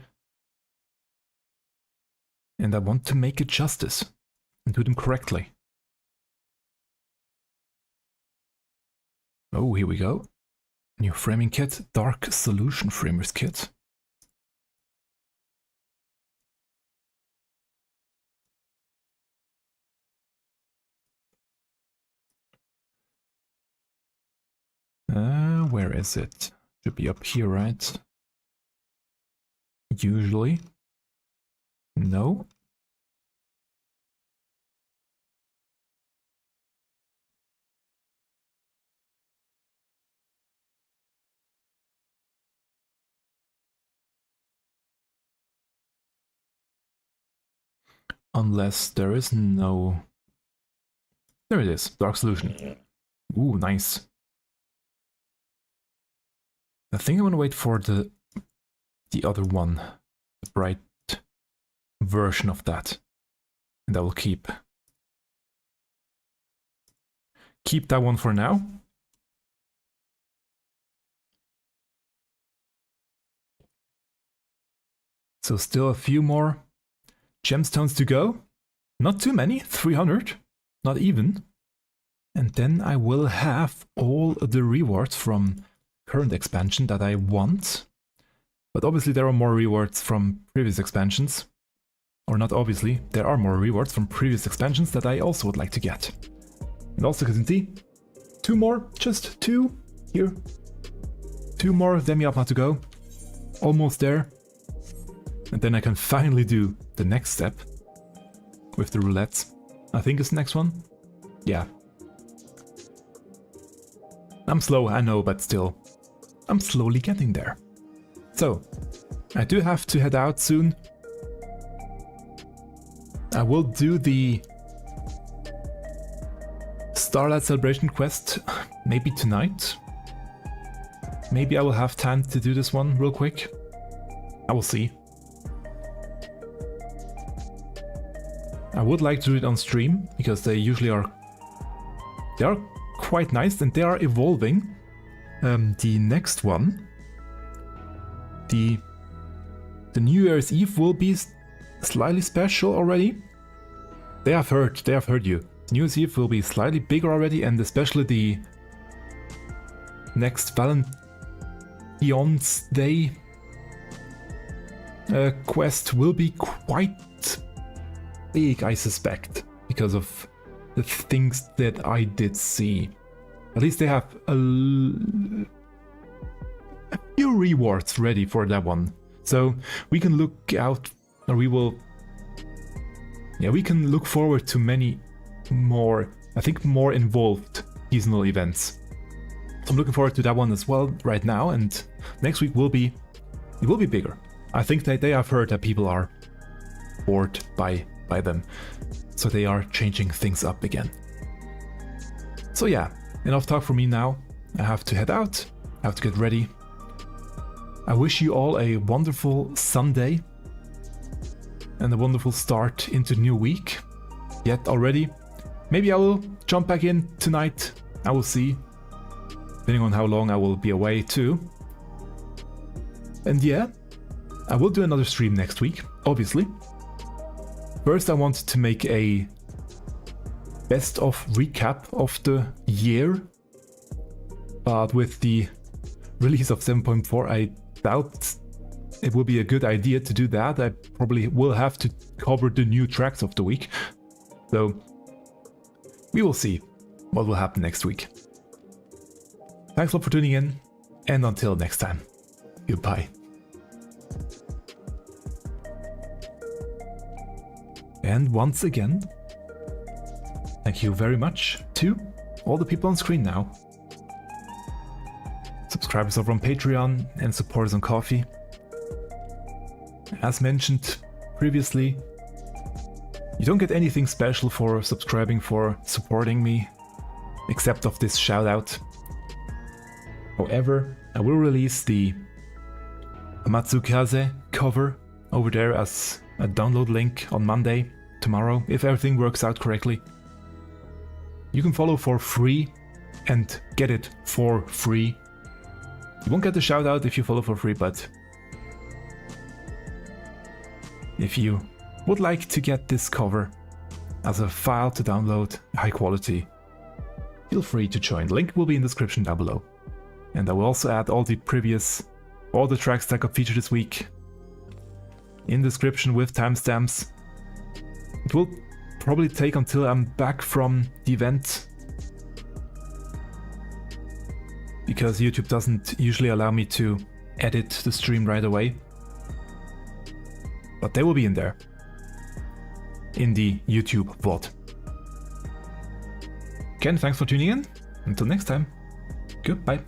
[SPEAKER 1] And I want to make it justice and do them correctly. Oh, here we go. New framing kit, Dark Solution Framers kit. Where is it? Should be up here, right? Usually. No. Unless there is no... There it is, Dark Solution. Ooh, nice. I think I'm gonna wait for the other one, the bright version of that, and I will keep that one for now. So still a few more gemstones to go. Not too many, 300, not even. And then I will have all the rewards from current expansion that I want. But obviously there are more rewards from previous expansions. Or not obviously, there are more rewards from previous expansions that I also would like to get. And also, you can see, 2 more, just 2 here. 2 more Demiatma to go. Almost there. And then I can finally do the next step with the roulettes. I think it's the next one. Yeah. I'm slow, I know, but still. I'm slowly getting there. So, I do have to head out soon. I will do the Starlight Celebration quest maybe tonight. Maybe I will have time to do this one real quick. I will see. I would like to do it on stream, because they usually are... They are quite nice and they are evolving. The next one, the New Year's Eve, will be slightly special already. They have heard you. New Year's Eve will be slightly bigger already, and especially the next Valentine's Day quest will be quite big, I suspect, because of the things that I did see. At least they have a few rewards ready for that one. So we can look out, or we will... Yeah, we can look forward to many more, I think, more involved seasonal events. So I'm looking forward to that one as well right now, and next week will be... It will be bigger. I think that they have heard that people are bored by them. So they are changing things up again. So yeah. Enough talk for me now. I have to head out. I have to get ready. I wish you all a wonderful Sunday and a wonderful start into the new week. Yet already. Maybe I will jump back in tonight. I will see. Depending on how long I will be away too. And yeah, I will do another stream next week, obviously. First I want to make a best of recap of the year but with the release of 7.4, I doubt it will be a good idea to do that. I probably will have to cover the new tracks of the week. So we will see what will happen next week. Thanks a lot for tuning in, and until next time, goodbye. And once again, thank you very much to all the people on screen now. Subscribers over on Patreon and supporters on Ko-fi. As mentioned previously, you don't get anything special for subscribing, for supporting me, except of this shout out. However, I will release the Amatsukaze cover over there as a download link on Monday, tomorrow, if everything works out correctly. You can follow for free and get it for free. You won't get the shout out if you follow for free, but if you would like to get this cover as a file to download, high quality, feel free to join. Link will be in the description down below. And I will also add all the tracks that got featured this week in the description with timestamps. It will probably take until I'm back from the event, because YouTube doesn't usually allow me to edit the stream right away. But they will be in there, in the YouTube vault. Again, thanks for tuning in. Until next time, goodbye.